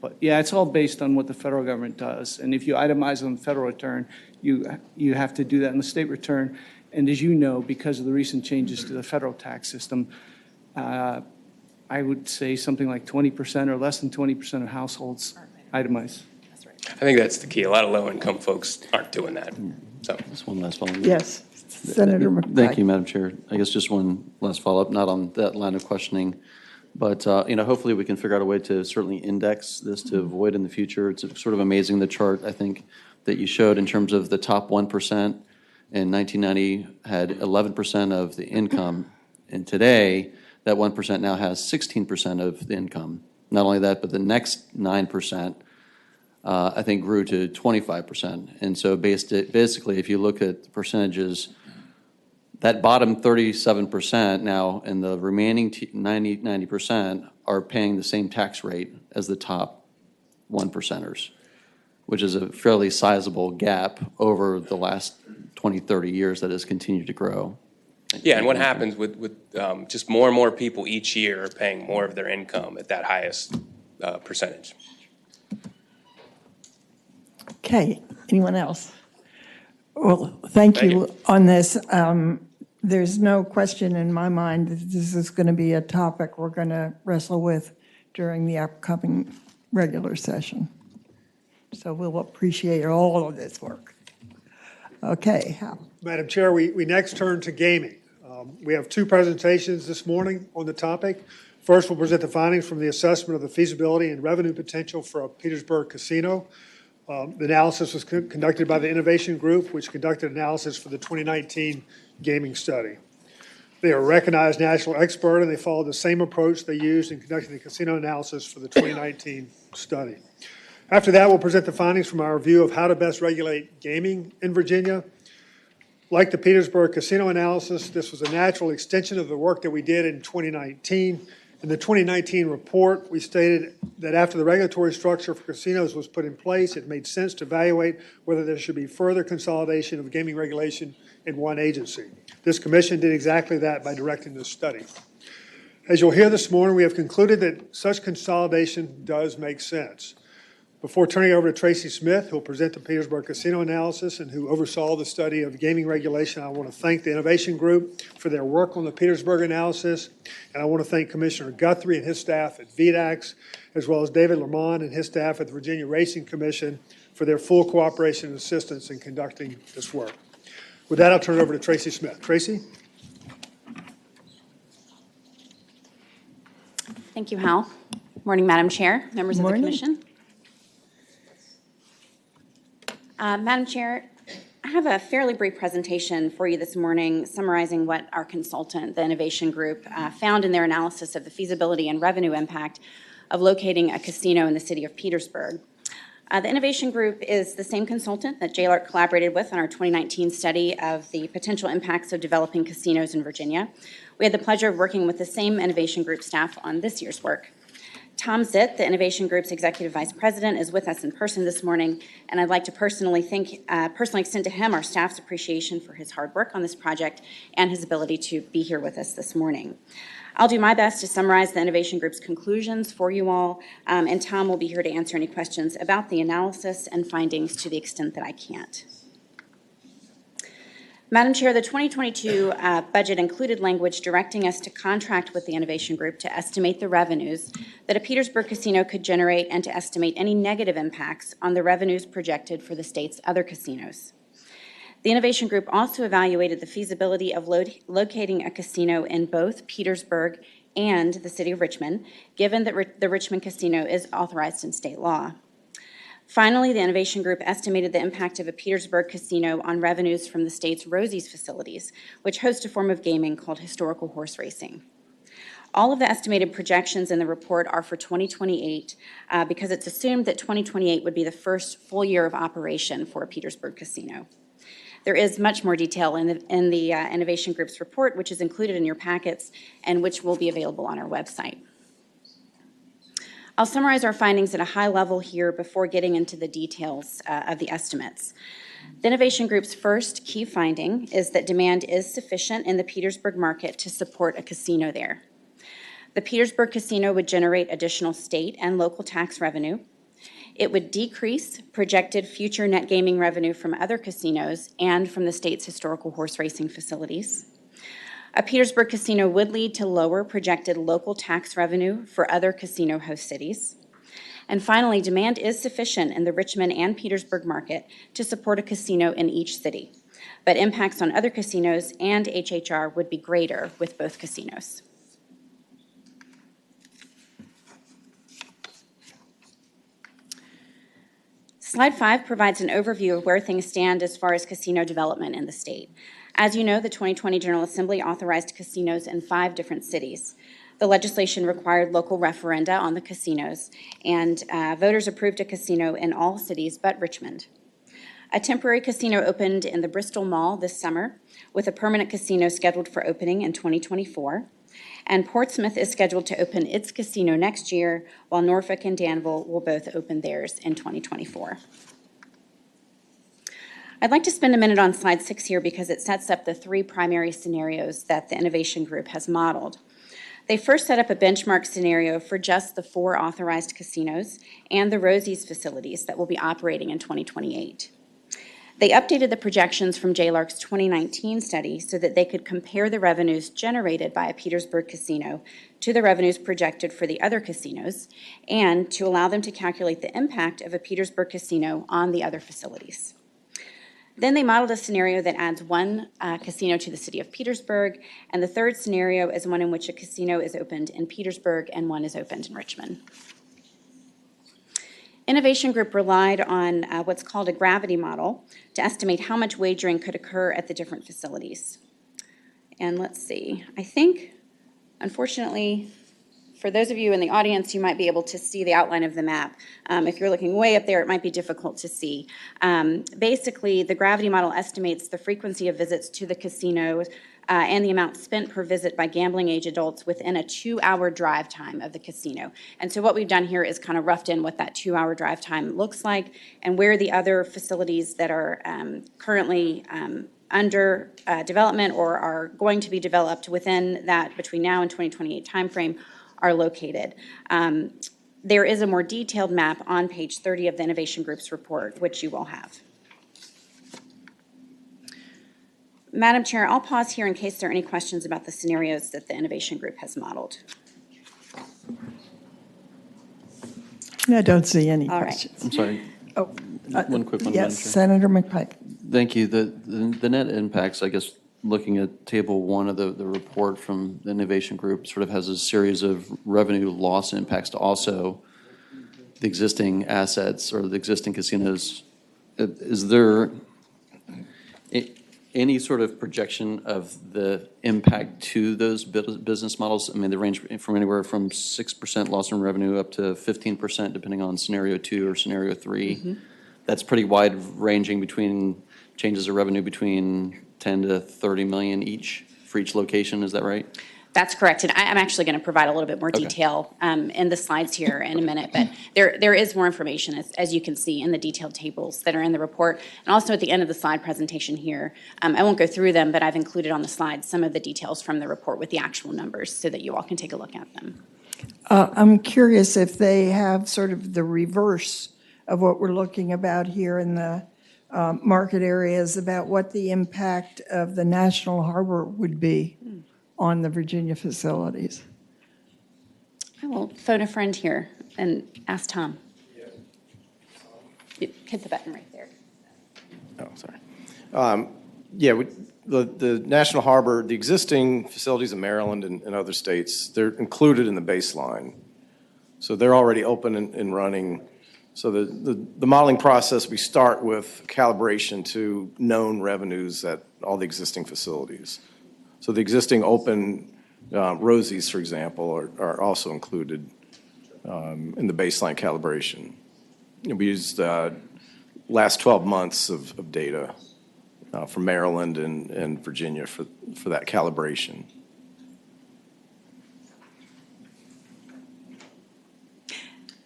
But yeah, it's all based on what the federal government does. And if you itemize on the federal return, you have to do that in the state return. And as you know, because of the recent changes to the federal tax system, I would say something like 20% or less than 20% of households itemize. I think that's the key. A lot of low-income folks aren't doing that. So Just one last follow-up. Yes, Senator McPike. Thank you, Madam Chair. I guess just one last follow-up, not on that line of questioning, but hopefully we can figure out a way to certainly index this to avoid in the future. It's sort of amazing, the chart, I think, that you showed in terms of the top 1% in 1990 had 11% of the income, and today that 1% now has 16% of the income. Not only that, but the next 9%, I think, grew to 25%. And so basically, if you look at the percentages, that bottom 37% now and the remaining 90% are paying the same tax rate as the top 1%ers, which is a fairly sizable gap over the last 20, 30 years that has continued to grow. yeah, and what happens with just more and more people each year are paying more of their income at that highest percentage. Okay, anyone else? Well, thank you on this. There's no question in my mind that this is going to be a topic we're going to wrestle with during the upcoming regular session. So we'll appreciate all of this work. Okay, Hal. Madam Chair, we next turn to gaming. We have two presentations this morning on the topic. First, we'll present the findings from the assessment of the feasibility and revenue potential for a Petersburg casino. The analysis was conducted by the Innovation Group, which conducted analysis for the 2019 gaming study. They are a recognized national expert, and they followed the same approach they used in conducting the casino analysis for the 2019 study. After that, we'll present the findings from our review of how to best regulate gaming in Virginia. Like the Petersburg casino analysis, this was a natural extension of the work that we did in 2019. In the 2019 report, we stated that after the regulatory structure for casinos was put in place, it made sense to evaluate whether there should be further consolidation of gaming regulation in one agency. This commission did exactly that by directing this study. As you'll hear this morning, we have concluded that such consolidation does make sense. Before turning over to Tracy Smith, who will present the Petersburg casino analysis and who oversaw the study of gaming regulation, I want to thank the Innovation Group for their work on the Petersburg analysis, and I want to thank Commissioner Guthrie and his staff at VDAX, as well as David Lamont and his staff at the Virginia Racing Commission for their full cooperation and assistance in conducting this work. With that, I'll turn it over to Tracy Smith. Tracy? Thank you, Hal. Morning, Madam Chair, members of the Commission. Madam Chair, I have a fairly brief presentation for you this morning summarizing what our consultant, the Innovation Group, found in their analysis of the feasibility and revenue impact of locating a casino in the city of Petersburg. The Innovation Group is the same consultant that JLARC collaborated with on our 2019 study of the potential impacts of developing casinos in Virginia. We had the pleasure of working with the same Innovation Group staff on this year's work. Tom Zitt, the Innovation Group's Executive Vice President, is with us in person this morning, and I'd like to personally extend to him our staff's appreciation for his hard work on this project and his ability to be here with us this morning. I'll do my best to summarize the Innovation Group's conclusions for you all, and Tom will be here to answer any questions about the analysis and findings to the extent that I can't. Madam Chair, the 2022 budget included language directing us to contract with the Innovation Group to estimate the revenues that a Petersburg casino could generate and to estimate any negative impacts on the revenues projected for the state's other casinos. The Innovation Group also evaluated the feasibility of locating a casino in both Petersburg and the city of Richmond, given that the Richmond casino is authorized in state law. Finally, the Innovation Group estimated the impact of a Petersburg casino on revenues from the state's Rosie's facilities, which host a form of gaming called historical horse racing. All of the estimated projections in the report are for 2028 because it's assumed that 2028 would be the first full year of operation for a Petersburg casino. There is much more detail in the Innovation Group's report, which is included in your packets and which will be available on our website. I'll summarize our findings at a high level here before getting into the details of the estimates. The Innovation Group's first key finding is that demand is sufficient in the Petersburg market to support a casino there. The Petersburg casino would generate additional state and local tax revenue. It would decrease projected future net gaming revenue from other casinos and from the state's historical horse racing facilities. A Petersburg casino would lead to lower projected local tax revenue for other casino host cities. And finally, demand is sufficient in the Richmond and Petersburg market to support a casino in each city, but impacts on other casinos and HHR would be greater with both casinos. Slide 5 provides an overview of where things stand as far as casino development in the state. As you know, the 2020 General Assembly authorized casinos in 5 different cities. The legislation required local referenda on the casinos, and voters approved a casino in all cities but Richmond. A temporary casino opened in the Bristol Mall this summer, with a permanent casino scheduled for opening in 2024. And Portsmouth is scheduled to open its casino next year, while Norfolk and Danville will both open theirs in 2024. I'd like to spend a minute on slide 6 here because it sets up the 3 primary scenarios that the Innovation Group has modeled. They first set up a benchmark scenario for just the 4 authorized casinos and the Rosie's facilities that will be operating in 2028. They updated the projections from JLARC's 2019 study so that they could compare the revenues generated by a Petersburg casino to the revenues projected for the other casinos, and to allow them to calculate the impact of a Petersburg casino on the other facilities. Then they modeled a scenario that adds 1 casino to the city of Petersburg, and the third scenario is one in which a casino is opened in Petersburg and 1 is opened in Richmond. Innovation Group relied on what's called a gravity model to estimate how much wagering could occur at the different facilities. And let's see, I think, unfortunately, for those of you in the audience, you might be able to see the outline of the map. If you're looking way up there, it might be difficult to see. Basically, the gravity model estimates the frequency of visits to the casinos and the amount spent per visit by gambling-age adults within a 2-hour drive time of the casino. And so what we've done here is kind of roughed in what that 2-hour drive time looks like and where the other facilities that are currently under development or are going to be developed within that between now and 2028 timeframe are located. There is a more detailed map on page 30 of the Innovation Group's report, which you will have. Madam Chair, I'll pause here in case there are any questions about the scenarios that the Innovation Group has modeled. I don't see any All right. questions. I'm sorry, Oh, one quick one, Madam yes, Chair. Senator McPike. Thank you. The net impacts, I guess, looking at table 1 of the report from the Innovation Group sort of has a series of revenue loss impacts to also the existing assets or the existing casinos. Is there any sort of projection of the impact to those business models? I mean, they range from anywhere from 6% loss in revenue up to 15%, depending on scenario 2 or scenario 3. Mm-hmm. That's pretty wide ranging between changes of revenue between 10 to 30 million each for each location. Is that right? That's correct, and I'm actually going to provide a little bit more detail in the slides here in a minute, but there is more information, as you can see, in the detailed tables that are in the report, and also at the end of the slide presentation here. I won't go through them, but I've included on the slides some of the details from the report with the actual numbers so that you all can take a look at them. I'm curious if they have sort of the reverse of what we're looking about here in the market areas about what the impact of the National Harbor would be on the Virginia facilities. I will phone a friend here and ask Tom. Hit the button right there. Oh, sorry. The National Harbor, the existing facilities in Maryland and other states, they're included in the baseline. So they're already open and running. So the modeling process, we start with calibration to known revenues at all the existing facilities. So the existing open Rosie's, for example, are also included in the baseline calibration. We used last 12 months of data from Maryland and Virginia for that calibration.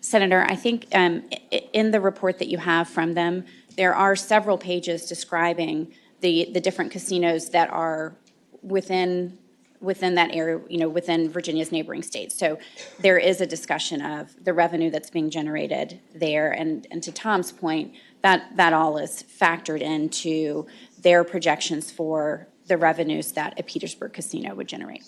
Senator, I think in the report that you have from them, there are several pages describing the different casinos that are within that area, within Virginia's neighboring states. So there is a discussion of the revenue that's being generated there. And to Tom's point, that all is factored into their projections for the revenues that a Petersburg casino would generate.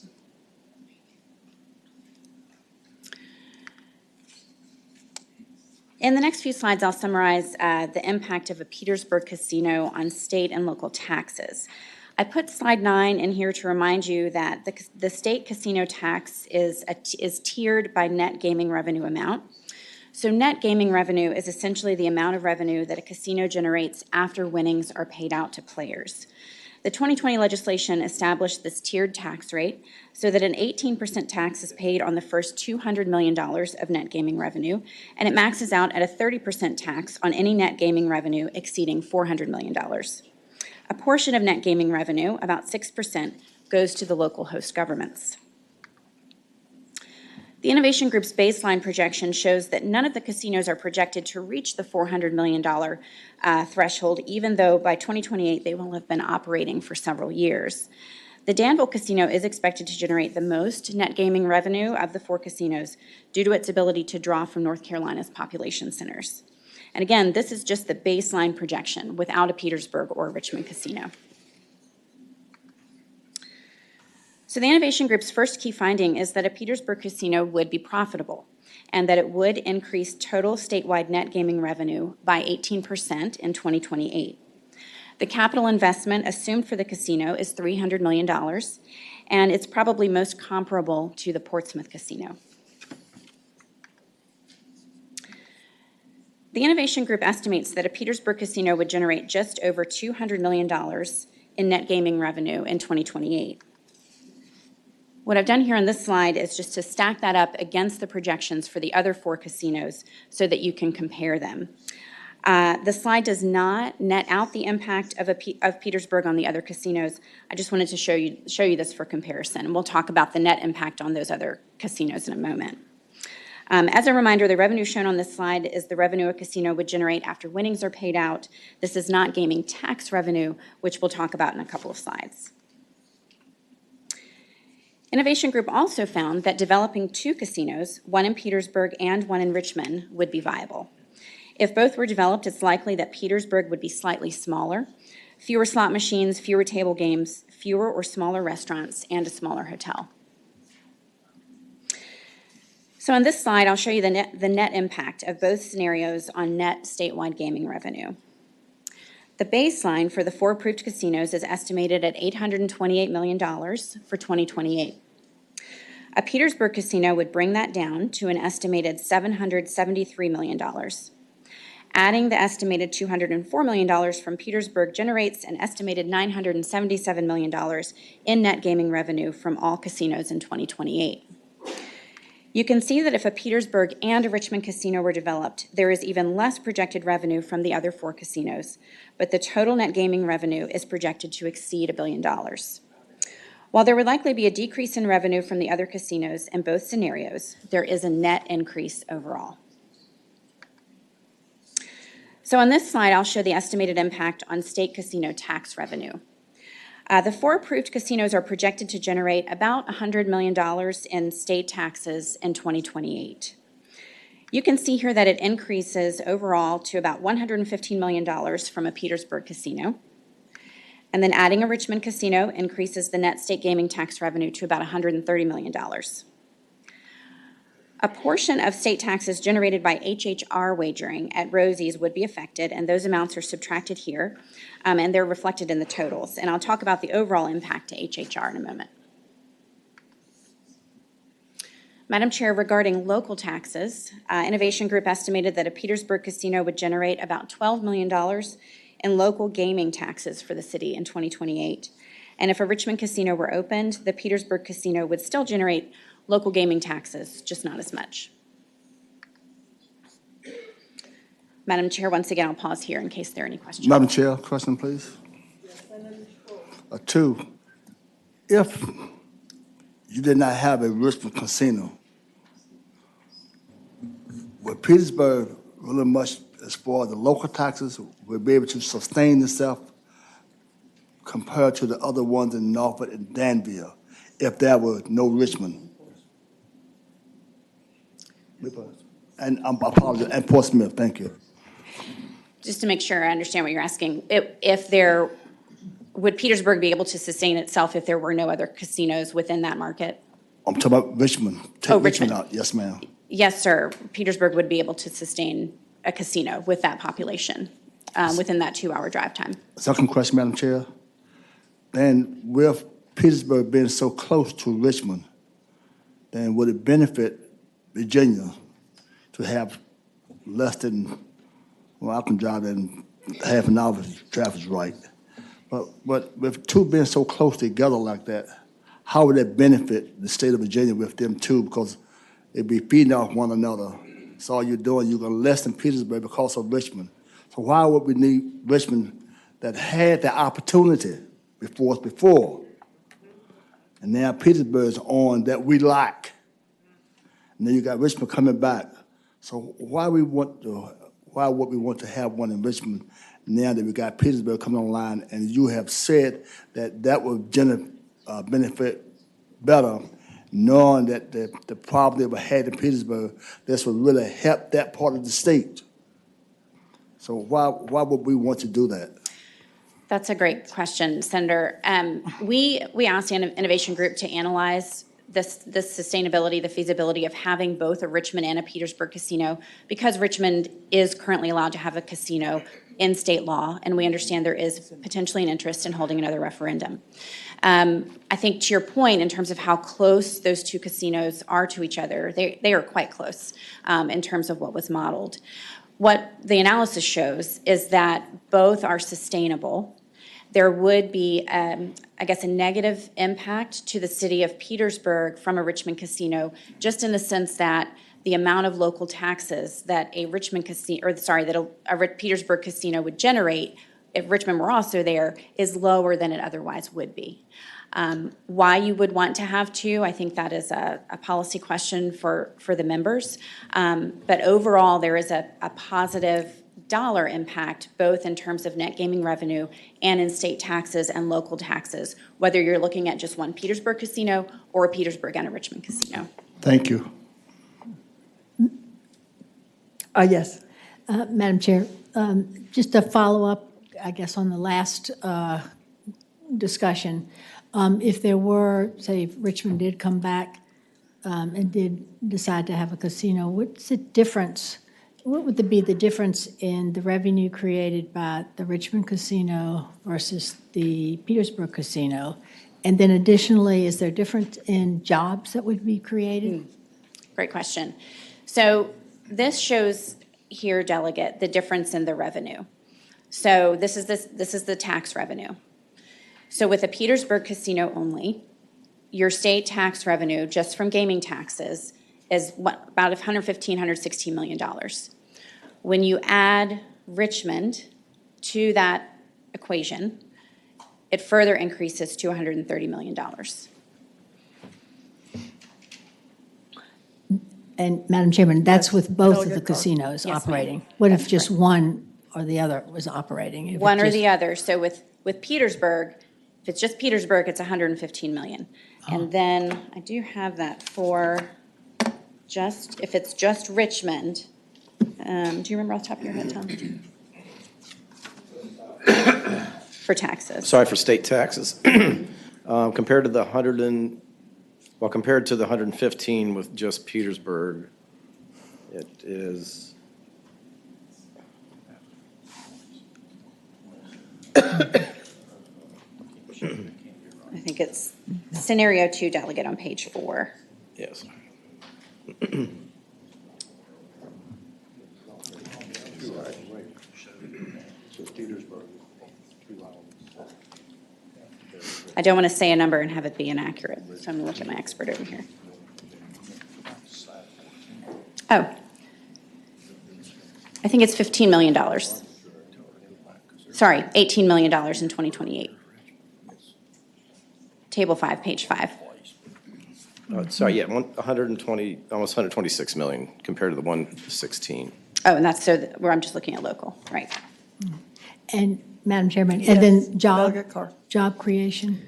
In the next few slides, I'll summarize the impact of a Petersburg casino on state and local taxes. I put slide 9 in here to remind you that the state casino tax is tiered by net gaming revenue amount. So net gaming revenue is essentially the amount of revenue that a casino generates after winnings are paid out to players. The 2020 legislation established this tiered tax rate so that an 18% tax is paid on the first $200 million of net gaming revenue, and it maxes out at a 30% tax on any net gaming revenue exceeding $400 million. A portion of net gaming revenue, about 6%, goes to the local host governments. The Innovation Group's baseline projection shows that none of the casinos are projected to reach the $400 million threshold, even though by 2028 they will have been operating for several years. The Danville Casino is expected to generate the most net gaming revenue of the 4 casinos due to its ability to draw from North Carolina's population centers. And again, this is just the baseline projection without a Petersburg or Richmond casino. So the Innovation Group's first key finding is that a Petersburg casino would be profitable and that it would increase total statewide net gaming revenue by 18% in 2028. The capital investment assumed for the casino is $300 million, and it's probably most comparable to the Portsmouth Casino. The Innovation Group estimates that a Petersburg casino would generate just over $200 million in net gaming revenue in 2028. What I've done here on this slide is just to stack that up against the projections for the other 4 casinos so that you can compare them. The slide does not net out the impact of Petersburg on the other casinos. I just wanted to show you this for comparison, and we'll talk about the net impact on those other casinos in a moment. As a reminder, the revenue shown on this slide is the revenue a casino would generate after winnings are paid out. This is not gaming tax revenue, which we'll talk about in a couple of slides. Innovation Group also found that developing 2 casinos, one in Petersburg and one in Richmond, would be viable. If both were developed, it's likely that Petersburg would be slightly smaller, fewer slot machines, fewer table games, fewer or smaller restaurants, and a smaller hotel. So on this slide, I'll show you the net impact of both scenarios on net statewide gaming revenue. The baseline for the 4 approved casinos is estimated at $828 million for 2028. A Petersburg casino would bring that down to an estimated $773 million. Adding the estimated $204 million from Petersburg generates an estimated $977 million in net gaming revenue from all casinos in 2028. You can see that if a Petersburg and a Richmond casino were developed, there is even less projected revenue from the other 4 casinos, but the total net gaming revenue is projected to exceed $1 billion. While there would likely be a decrease in revenue from the other casinos in both scenarios, there is a net increase overall. So on this slide, I'll show the estimated impact on state casino tax revenue. The 4 approved casinos are projected to generate about $100 million in state taxes in 2028. You can see here that it increases overall to about $115 million from a Petersburg casino. And then adding a Richmond casino increases the net state gaming tax revenue to about $130 million. A portion of state taxes generated by HHR wagering at Rosie's would be affected, and those amounts are subtracted here, and they're reflected in the totals. And I'll talk about the overall impact to HHR in a moment. Madam Chair, regarding local taxes, Innovation Group estimated that a Petersburg casino would generate about $12 million in local gaming taxes for the city in 2028. And if a Richmond casino were opened, the Petersburg casino would still generate local gaming taxes, just not as much. Madam Chair, once again, I'll pause here in case there are any questions. Madam Chair, question, please. 2, if you did not have a Richmond casino, would Petersburg really much, as far as the local taxes, would be able to sustain itself compared to the other ones in Norfolk and Danville, if there were no Richmond? And I apologize, and Portsmouth, thank you. Just to make sure I understand what you're asking, would Petersburg be able to sustain itself if there were no other casinos within that market? I'm talking about Richmond. Take Richmond out, yes, ma'am. Yes, sir. Petersburg would be able to sustain a casino with that population within that 2-hour drive time. Second question, Madam Chair. Then with Petersburg being so close to Richmond, then would it benefit Virginia to have less than, well, I can drive in half an hour if traffic's right. But with 2 being so close together like that, how would that benefit the state of Virginia with them 2? Because they'd be feeding off one another. So all you're doing, you're going to lessen Petersburg because of Richmond. So why would we need Richmond that had the opportunity before? And now Petersburg is on that we like. And then you got Richmond coming back. So why would we want to have one in Richmond now that we got Petersburg coming online? And you have said that would benefit better, knowing that the problem that we had in Petersburg, this would really help that part of the state. So why would we want to do that? That's a great question, Senator. We asked the Innovation Group to analyze this sustainability, the feasibility of having both a Richmond and a Petersburg casino, because Richmond is currently allowed to have a casino in state law, and we understand there is potentially an interest in holding another referendum. I think to your point, in terms of how close those two casinos are to each other, they are quite close in terms of what was modeled. What the analysis shows is that both are sustainable. There would be, I guess, a negative impact to the city of Petersburg from a Richmond casino, just in the sense that the amount of local taxes that a Richmond casino, or sorry, that a Petersburg casino would generate if Richmond were also there is lower than it otherwise would be. Why you would want to have two, I think that is a policy question for the members. But overall, there is a positive dollar impact, both in terms of net gaming revenue and in state taxes and local taxes, whether you're looking at just one Petersburg casino or a Petersburg and a Richmond casino. Thank you. Yes. Madam Chair, just a follow-up, I guess, on the last discussion. If there were, say, if Richmond did come back and did decide to have a casino, what's the difference? What would be the difference in the revenue created by the Richmond casino versus the Petersburg casino? And then additionally, is there a difference in jobs that would be created? Great question. So this shows here, Delegate, the difference in the revenue. So this is the tax revenue. So with a Petersburg casino only, your state tax revenue just from gaming taxes is about $115, $116 million. When you add Richmond to that equation, it further increases to $130 million. And Madam Chairman, that's with both of the Delegate Carr. casinos Yes, operating? ma'am. What if just one or the other was operating? If it One or just- the other. So with Petersburg, if it's just Petersburg, it's $115 million. And then I do have that for just, if it's just Richmond, do you remember off the top of your head, Tom? For taxes. Sorry, for state taxes. Compared to the 115 with just Petersburg, it is. I think it's scenario 2, Delegate, on page 4. Yes. I don't want to say a number and have it be inaccurate, so I'm going to look at my expert over here. Oh. I think it's $15 million. Sorry, $18 million in 2028. Table 5, page 5. Sorry, yeah, 120, almost 126 million compared to the 116. Oh, and that's where I'm just looking at local, right. And Madam Chairman, Yes, and then Delegate Carr. job creation?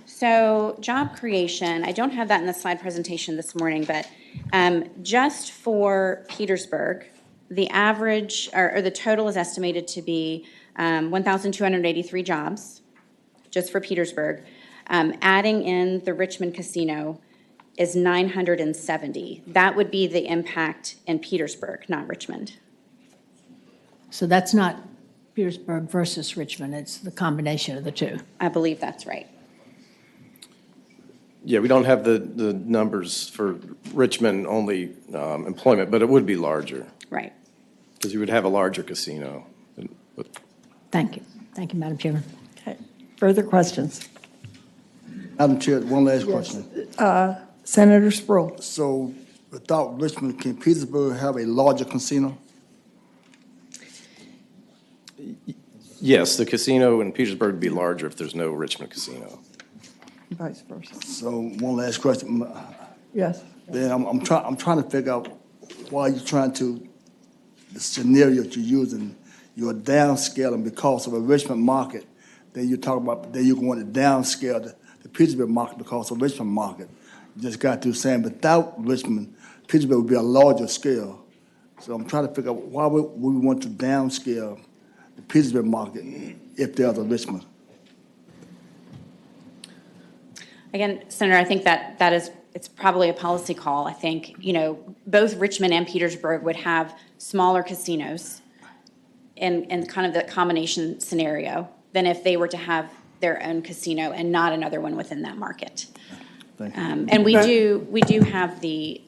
So job creation, I don't have that in the slide presentation this morning, but just for Petersburg, the average, or the total is estimated to be 1,283 jobs, just for Petersburg. Adding in the Richmond casino is 970. That would be the impact in Petersburg, not Richmond. So that's not Petersburg versus Richmond, it's the combination of the two. I believe that's right. Yeah, we don't have the numbers for Richmond only employment, but it would be larger Right. because you would have a larger casino. Thank you. Thank you, Madam Chairman. Okay. Further questions? Madam Chair, one last question. Senator Sproul. So without Richmond, can Petersburg have a larger casino? Yes, the casino in Petersburg would be larger if there's no Richmond casino. Vice versa. So one last question. Yes. Then I'm trying to figure out why you're trying to, the scenario that you're using, you're downscaling because of a Richmond market. Then you talk about, then you're going to downscale the Petersburg market because of Richmond market. Just got through saying without Richmond, Petersburg would be a larger scale. So I'm trying to figure out why would we want to downscale the Petersburg market if there's a Richmond. Again, Senator, I think that is, it's probably a policy call. I think, both Richmond and Petersburg would have smaller casinos in kind of the combination scenario than if they were to have their own casino and not another one within that market. Thank you. And we do have the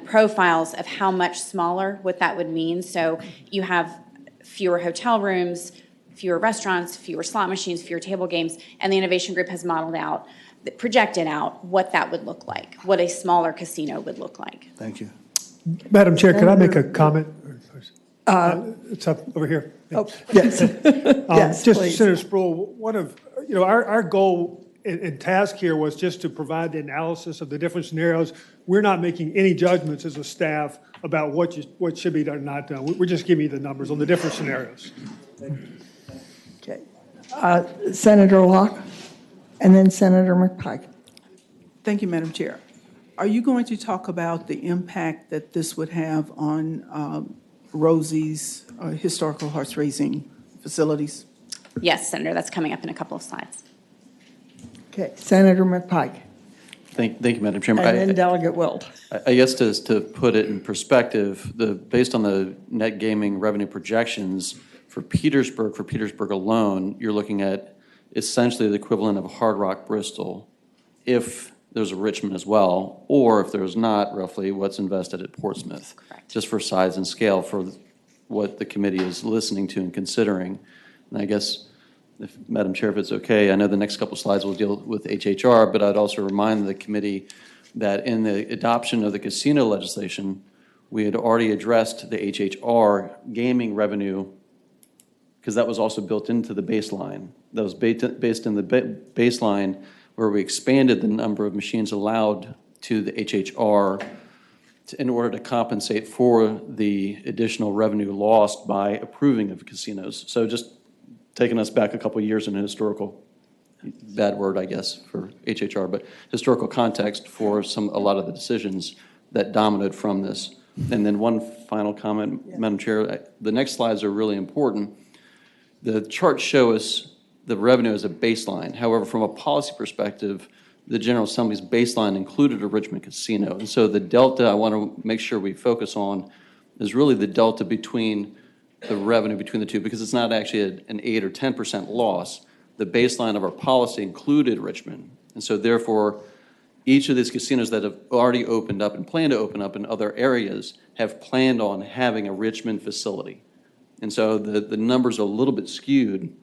profiles of how much smaller what that would mean. So you have fewer hotel rooms, fewer restaurants, fewer slot machines, fewer table games, and the Innovation Group has modeled out, projected out what that would look like, what a smaller casino would look like. Thank you. Madam Chair, could I make a comment? It's up over here. Oh, yes. Yes, Just please. Senator Sproul, one of, our goal and task here was just to provide the analysis of the different scenarios. We're not making any judgments as a staff about what should be done or not done. We're just giving you the numbers on the different scenarios. Okay. Senator Locke, and then Senator McPike. Thank you, Madam Chair. Are you going to talk about the impact that this would have on Rosie's historical horse racing facilities? Yes, Senator, that's coming up in a couple of slides. Okay, Senator McPike, Thank you, Madam Chairman. and then Delegate Wilt. I guess to put it in perspective, based on the net gaming revenue projections for Petersburg alone, you're looking at essentially the equivalent of Hard Rock Bristol if there's a Richmond as well, or if there's not, roughly what's invested at Portsmouth. Correct. Just for size and scale for what the committee is listening to and considering. And I guess, if Madam Chair, if it's okay, I know the next couple slides will deal with HHR, but I'd also remind the committee that in the adoption of the casino legislation, we had already addressed the HHR gaming revenue because that was also built into the baseline. That was based in the baseline where we expanded the number of machines allowed to the HHR in order to compensate for the additional revenue lost by approving of casinos. So just taking us back a couple of years in a historical, bad word, I guess, for HHR, but historical context for a lot of the decisions that dominated from this. And then one final comment, Madam Chair, the next slides are really important. The charts show us the revenue as a baseline. However, from a policy perspective, the General Assembly's baseline included a Richmond casino. And so the delta I want to make sure we focus on is really the delta between the revenue between the two, because it's not actually an 8 or 10% loss. The baseline of our policy included Richmond. And so therefore, each of these casinos that have already opened up and plan to open up in other areas have planned on having a Richmond facility. And so the numbers are a little bit skewed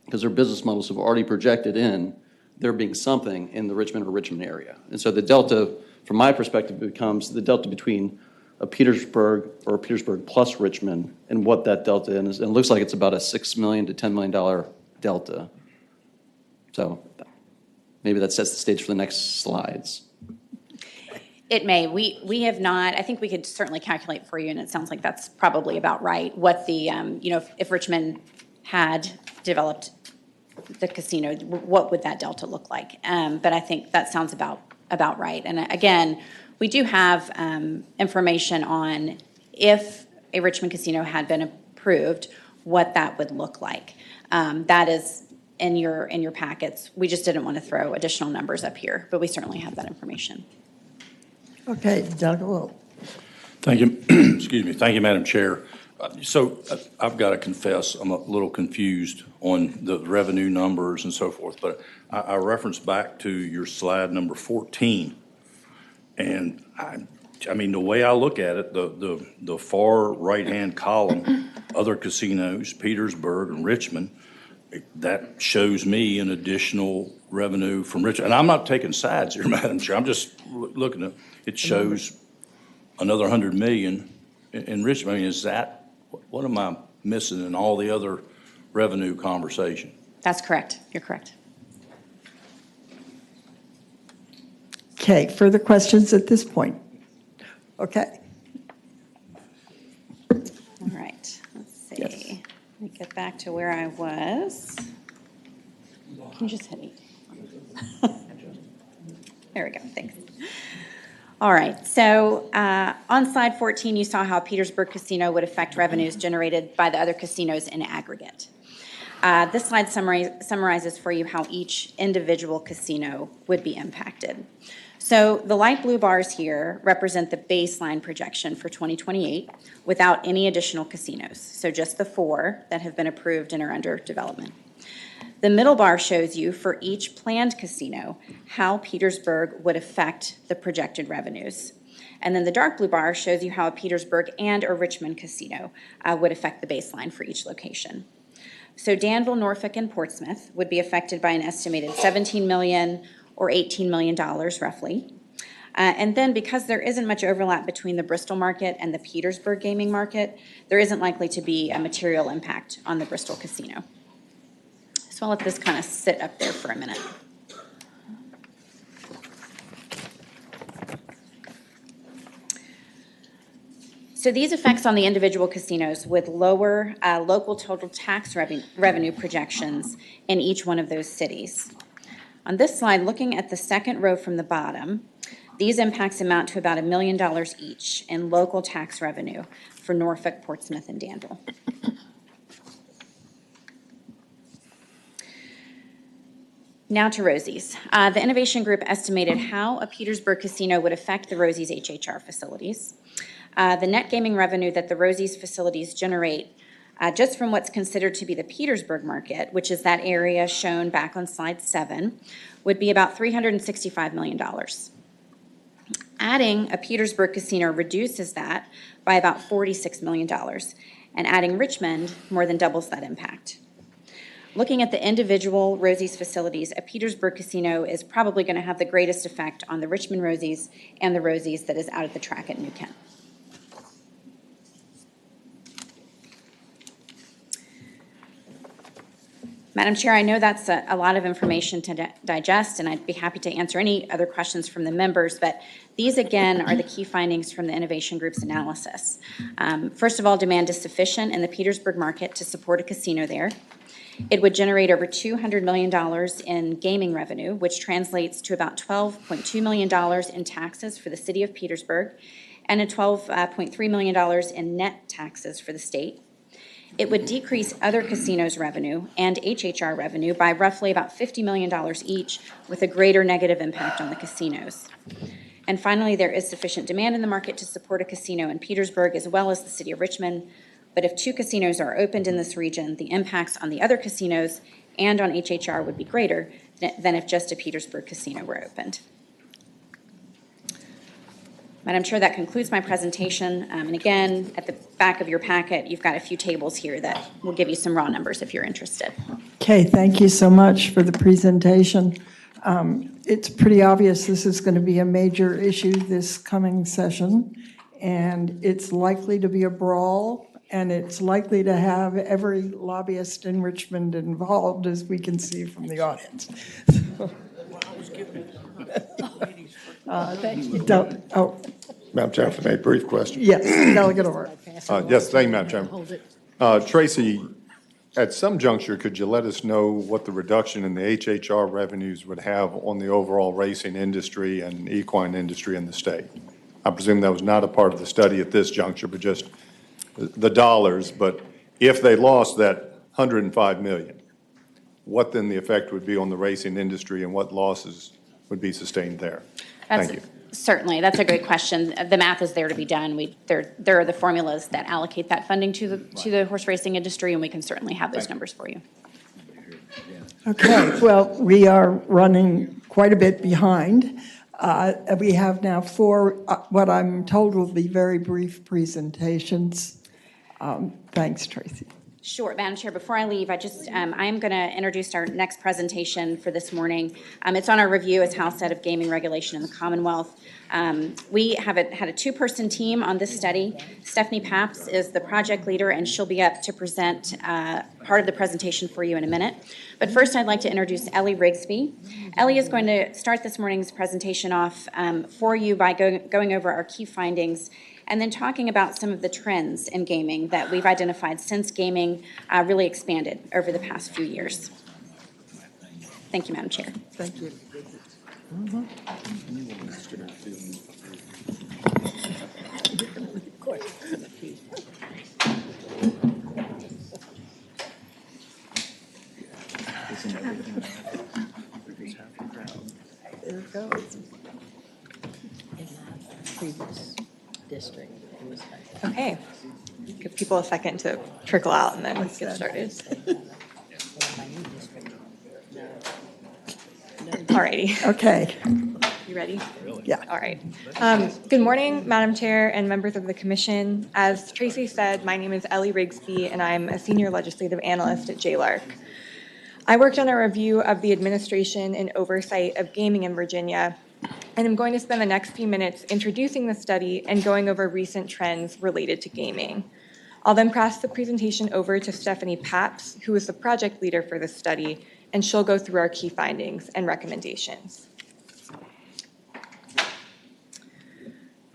because their business models have already projected in there being something in the Richmond or Richmond area. And so the delta, from my perspective, becomes the delta between a Petersburg or a Petersburg plus Richmond and what that delta is. And it looks like it's about a $6 million to $10 million delta. So maybe that sets the stage for the next slides. It may. We have not, I think we could certainly calculate for you, and it sounds like that's probably about right, what the, if Richmond had developed the casino, what would that delta look like? But I think that sounds about right. And again, we do have information on if a Richmond casino had been approved, what that would look like. That is in your packets. We just didn't want to throw additional numbers up here, but we certainly have that information. Okay, Delegate Wilt. Thank you. Excuse me. Thank you, Madam Chair. So I've got to confess, I'm a little confused on the revenue numbers and so forth, but I reference back to your slide number 14. And I mean, the way I look at it, the far right-hand column, other casinos, Petersburg and Richmond, that shows me an additional revenue from Richmond. And I'm not taking sides here, Madam Chair. I'm just looking at, it shows another 100 million in Richmond. I mean, is that, what am I missing in all the other revenue conversation? That's correct. You're correct. Okay, further questions at this point? Okay. All right. Let's see. Yes. Let me get back to where I was. Can you just hit me? There we go, thanks. All right, so on slide 14, you saw how Petersburg Casino would affect revenues generated by the other casinos in aggregate. This slide summarizes for you how each individual casino would be impacted. So the light blue bars here represent the baseline projection for 2028 without any additional casinos, so just the 4 that have been approved and are under development. The middle bar shows you for each planned casino how Petersburg would affect the projected revenues. And then the dark blue bar shows you how a Petersburg and a Richmond casino would affect the baseline for each location. So Danville, Norfolk, and Portsmouth would be affected by an estimated $17 million or $18 million roughly. And then because there isn't much overlap between the Bristol market and the Petersburg gaming market, there isn't likely to be a material impact on the Bristol casino. So I'll let this kind of sit up there for a minute. So these effects on the individual casinos would lower local total tax revenue projections in each one of those cities. On this slide, looking at the second row from the bottom, these impacts amount to about $1 million each in local tax revenue for Norfolk, Portsmouth, and Danville. Now to Rosie's. The Innovation Group estimated how a Petersburg casino would affect the Rosie's HHR facilities. The net gaming revenue that the Rosie's facilities generate just from what's considered to be the Petersburg market, which is that area shown back on slide 7, would be about $365 million. Adding a Petersburg casino reduces that by about $46 million, and adding Richmond more than doubles that impact. Looking at the individual Rosie's facilities, a Petersburg casino is probably going to have the greatest effect on the Richmond Rosie's and the Rosie's that is out at the track at New Kent. Madam Chair, I know that's a lot of information to digest, and I'd be happy to answer any other questions from the members, but these, again, are the key findings from the Innovation Group's analysis. First of all, demand is sufficient in the Petersburg market to support a casino there. It would generate over $200 million in gaming revenue, which translates to about $12.2 million in taxes for the city of Petersburg and a $12.3 million in net taxes for the state. It would decrease other casinos' revenue and HHR revenue by roughly about $50 million each, with a greater negative impact on the casinos. And finally, there is sufficient demand in the market to support a casino in Petersburg as well as the city of Richmond. But if 2 casinos are opened in this region, the impacts on the other casinos and on HHR would be greater than if just a Petersburg casino were opened. Madam Chair, that concludes my presentation. And again, at the back of your packet, you've got a few tables here that will give you some raw numbers if you're interested. Okay, thank you so much for the presentation. It's pretty obvious this is going to be a major issue this coming session, and it's likely to be a brawl, and it's likely to have every lobbyist in Richmond involved, as we can see from the audience. Madam Chair, if I may, brief question. Yes, Delegate Orr. Yes, thank you, Madam Chairman. Tracy, at some juncture, could you let us know what the reduction in the HHR revenues would have on the overall racing industry and equine industry in the state? I presume that was not a part of the study at this juncture, but just the dollars. But if they lost that $105 million, what then the effect would be on the racing industry and what losses would be sustained there? Thank you. Certainly, that's a great question. The math is there to be done. There are the formulas that allocate that funding to the horse racing industry, and we can certainly have those numbers for you. Okay, well, we are running quite a bit behind. We have now 4, what I'm told will be very brief presentations. Thanks, Tracy. Sure, Madam Chair, before I leave, I'm going to introduce our next presentation for this morning. It's on our review as House Head of Gaming Regulation in the Commonwealth. We have had a 2-person team on this study. Stephanie Paps is the project leader, and she'll be up to present part of the presentation for you in a minute. But first, I'd like to introduce Ellie Rigsby. Ellie is going to start this morning's presentation off for you by going over our key findings and then talking about some of the trends in gaming that we've identified since gaming really expanded over the past few years. Thank you, Madam Chair. Thank you. There it goes. In my previous district, it was like. Okay. Give people a second to trickle out and then get started. Alrighty. Okay, You ready? yeah. All right. Good morning, Madam Chair and members of the Commission. As Tracy said, my name is Ellie Rigsby, and I'm a senior legislative analyst at JLARC. I worked on a review of the administration and oversight of gaming in Virginia, and I'm going to spend the next few minutes introducing the study and going over recent trends related to gaming. I'll then pass the presentation over to Stephanie Paps, who is the project leader for this study, and she'll go through our key findings and recommendations.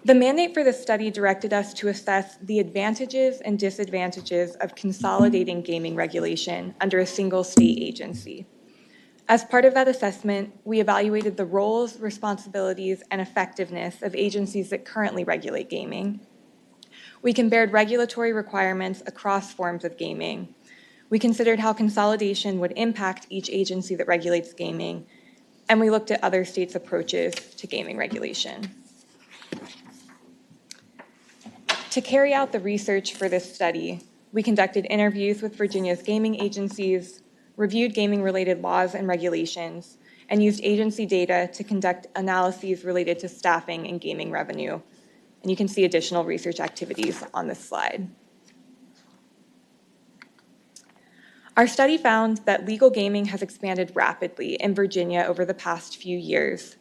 The mandate for this study directed us to assess the advantages and disadvantages of consolidating gaming regulation under a single state agency. As part of that assessment, we evaluated the roles, responsibilities, and effectiveness of agencies that currently regulate gaming. We compared regulatory requirements across forms of gaming. We considered how consolidation would impact each agency that regulates gaming, and we looked at other states' approaches to gaming regulation. To carry out the research for this study, we conducted interviews with Virginia's gaming agencies, reviewed gaming-related laws and regulations, and used agency data to conduct analyses related to staffing and gaming revenue. And you can see additional research activities on this slide. Our study found that legal gaming has expanded rapidly in Virginia over the past few years,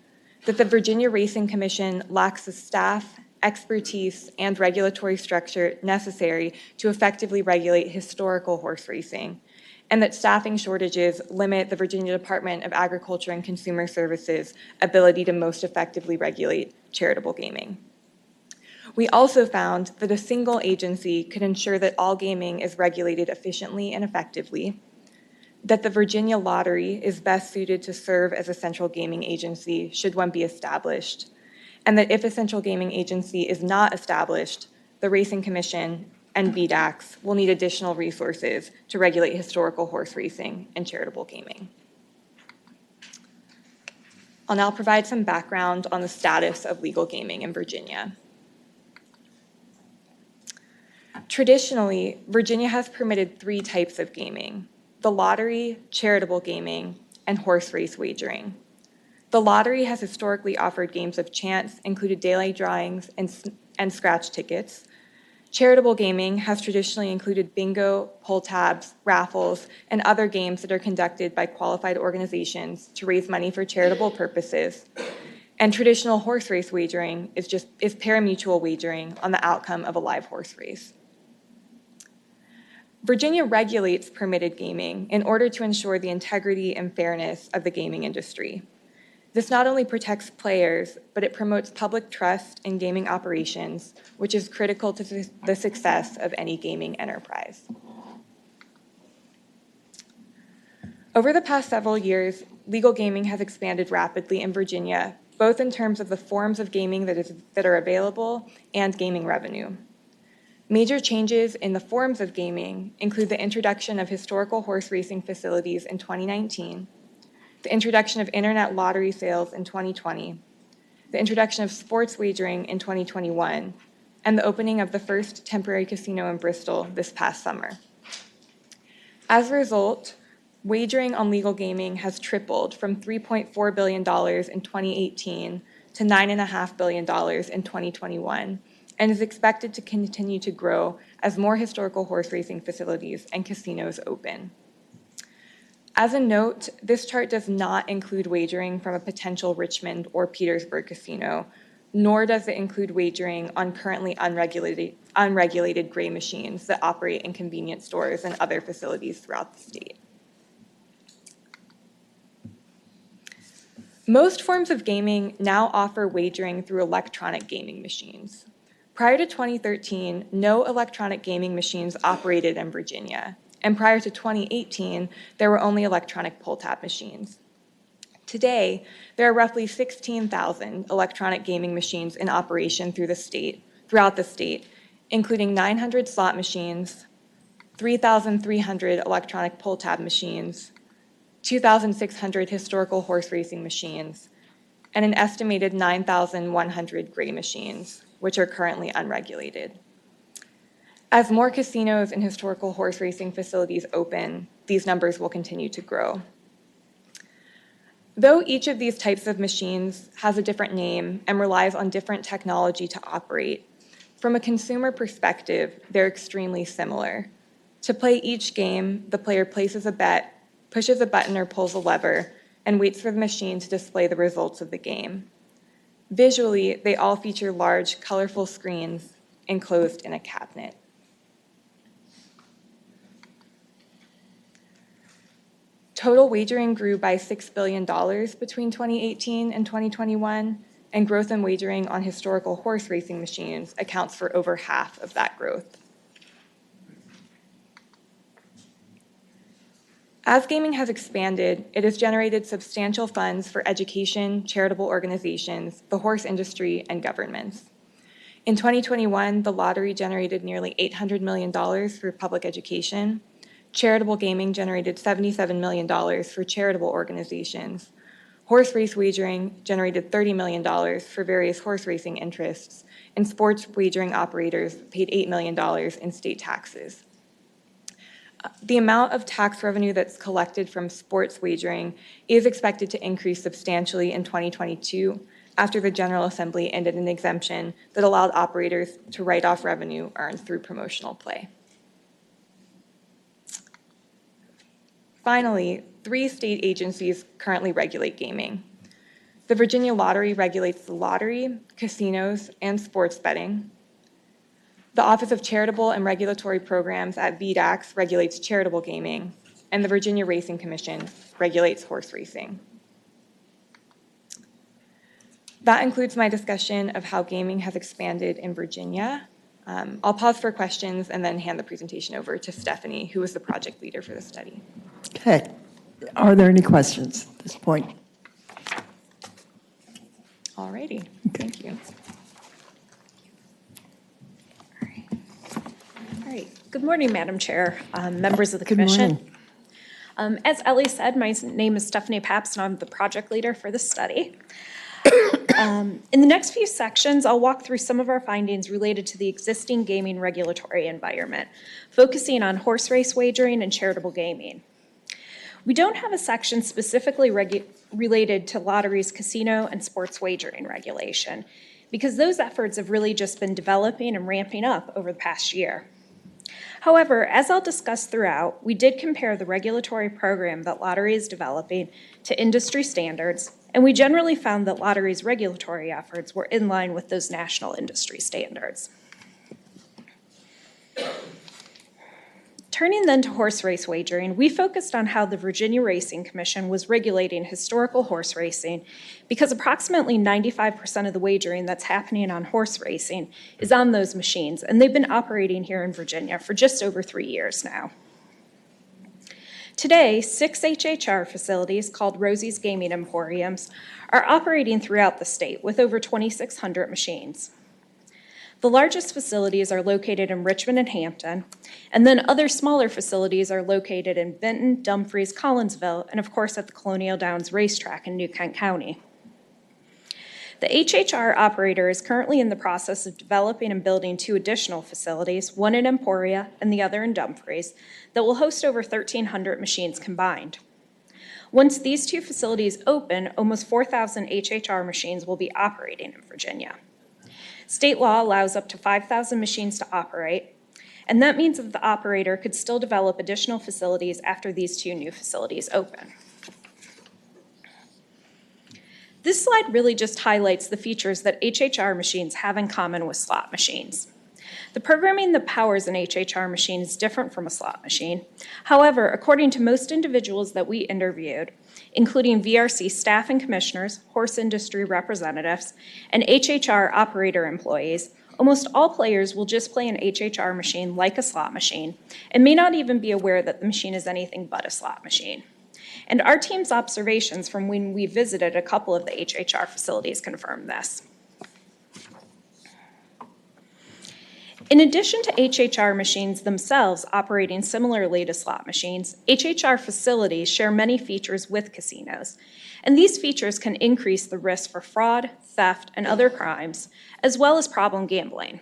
that the Virginia Racing Commission lacks the staff, expertise, and regulatory structure necessary to effectively regulate historical horse racing, and that staffing shortages limit the Virginia Department of Agriculture and Consumer Services' ability to most effectively regulate charitable gaming. We also found that a single agency could ensure that all gaming is regulated efficiently and effectively, that the Virginia Lottery is best suited to serve as a central gaming agency should one be established, and that if a central gaming agency is not established, the Racing Commission and VDACs will need additional resources to regulate historical horse racing and charitable gaming. I'll now provide some background on the status of legal gaming in Virginia. Traditionally, Virginia has permitted 3 types of gaming: the lottery, charitable gaming, and horse race wagering. The lottery has historically offered games of chance, included daylight drawings and scratch tickets. Charitable gaming has traditionally included bingo, pull tabs, raffles, and other games that are conducted by qualified organizations to raise money for charitable purposes. And traditional horse race wagering is pari-mutuel wagering on the outcome of a live horse race. Virginia regulates permitted gaming in order to ensure the integrity and fairness of the gaming industry. This not only protects players, but it promotes public trust in gaming operations, which is critical to the success of any gaming enterprise. Over the past several years, legal gaming has expanded rapidly in Virginia, both in terms of the forms of gaming that are available and gaming revenue. Major changes in the forms of gaming include the introduction of historical horse racing facilities in 2019, the introduction of internet lottery sales in 2020, the introduction of sports wagering in 2021, and the opening of the first temporary casino in Bristol this past summer. As a result, wagering on legal gaming has tripled from $3.4 billion in 2018 to $9.5 billion in 2021, and is expected to continue to grow as more historical horse racing facilities and casinos open. As a note, this chart does not include wagering from a potential Richmond or Petersburg casino, nor does it include wagering on currently unregulated gray machines that operate in convenience stores and other facilities throughout the state. Most forms of gaming now offer wagering through electronic gaming machines. Prior to 2013, no electronic gaming machines operated in Virginia, and prior to 2018, there were only electronic pull-tab machines. Today, there are roughly 16,000 electronic gaming machines in operation throughout the state, including 900 slot machines, 3,300 electronic pull tab machines, 2,600 historical horse racing machines, and an estimated 9,100 gray machines, which are currently unregulated. As more casinos and historical horse racing facilities open, these numbers will continue to grow. Though each of these types of machines has a different name and relies on different technology to operate, from a consumer perspective, they're extremely similar. To play each game, the player places a bet, pushes a button or pulls a lever, and waits for the machine to display the results of the game. Visually, they all feature large, colorful screens enclosed in a cabinet. Total wagering grew by $6 billion between 2018 and 2021, and growth in wagering on historical horse racing machines accounts for over half of that growth. As gaming has expanded, it has generated substantial funds for education, charitable organizations, the horse industry, and governments. In 2021, the lottery generated nearly $800 million for public education. Charitable gaming generated $77 million for charitable organizations. Horse race wagering generated $30 million for various horse racing interests, and sports wagering operators paid $8 million in state taxes. The amount of tax revenue that's collected from sports wagering is expected to increase substantially in 2022 after the General Assembly ended an exemption that allowed operators to write off revenue earned through promotional play. Finally, 3 state agencies currently regulate gaming. The Virginia Lottery regulates the lottery, casinos, and sports betting. The Office of Charitable and Regulatory Programs at VDAX regulates charitable gaming, and the Virginia Racing Commission regulates horse racing. That includes my discussion of how gaming has expanded in Virginia. I'll pause for questions and then hand the presentation over to Stephanie, who was the project leader for the study. Okay. Are there any questions at this point? All righty. Thank you. All right. Good morning, Madam Chair, members of the Good Commission. As Ellie said, my name is Stephanie Papps, and I'm the project leader for the study. In the next few sections, I'll walk through some of our findings related to the existing gaming regulatory environment, focusing on horse race wagering and charitable gaming. We don't have a section specifically related to lotteries, casino, and sports wagering regulation, because those efforts have really just been developing and ramping up over the past year. However, as I'll discuss throughout, we did compare the regulatory program that lottery is developing to industry standards, and we generally found that lottery's regulatory efforts were in line with those national industry standards. Turning then to horse race wagering, we focused on how the Virginia Racing Commission was regulating historical horse racing because approximately 95% of the wagering that's happening on horse racing is on those machines, and they've been operating here in Virginia for just over 3 years now. Today, 6 HHR facilities called Rosie's Gaming Emporiums are operating throughout the state with over 2,600 machines. The largest facilities are located in Richmond and Hampton, and then other smaller facilities are located in Benton, Dumfries, Collinsville, and of course at the Colonial Downs Racetrack in New Kent County. The HHR operator is currently in the process of developing and building 2 additional facilities, one in Emporia and the other in Dumfries, that will host over 1,300 machines combined. Once these 2 facilities open, almost 4,000 HHR machines will be operating in Virginia. State law allows up to 5,000 machines to operate, and that means that the operator could still develop additional facilities after these 2 new facilities open. This slide really just highlights the features that HHR machines have in common with slot machines. The programming that powers an HHR machine is different from a slot machine. However, according to most individuals that we interviewed, including VRC staff and commissioners, horse industry representatives, and HHR operator employees, almost all players will just play an HHR machine like a slot machine and may not even be aware that the machine is anything but a slot machine. And our team's observations from when we visited a couple of the HHR facilities confirm this. In addition to HHR machines themselves operating similarly to slot machines, HHR facilities share many features with casinos, and these features can increase the risk for fraud, theft, and other crimes, as well as problem gambling.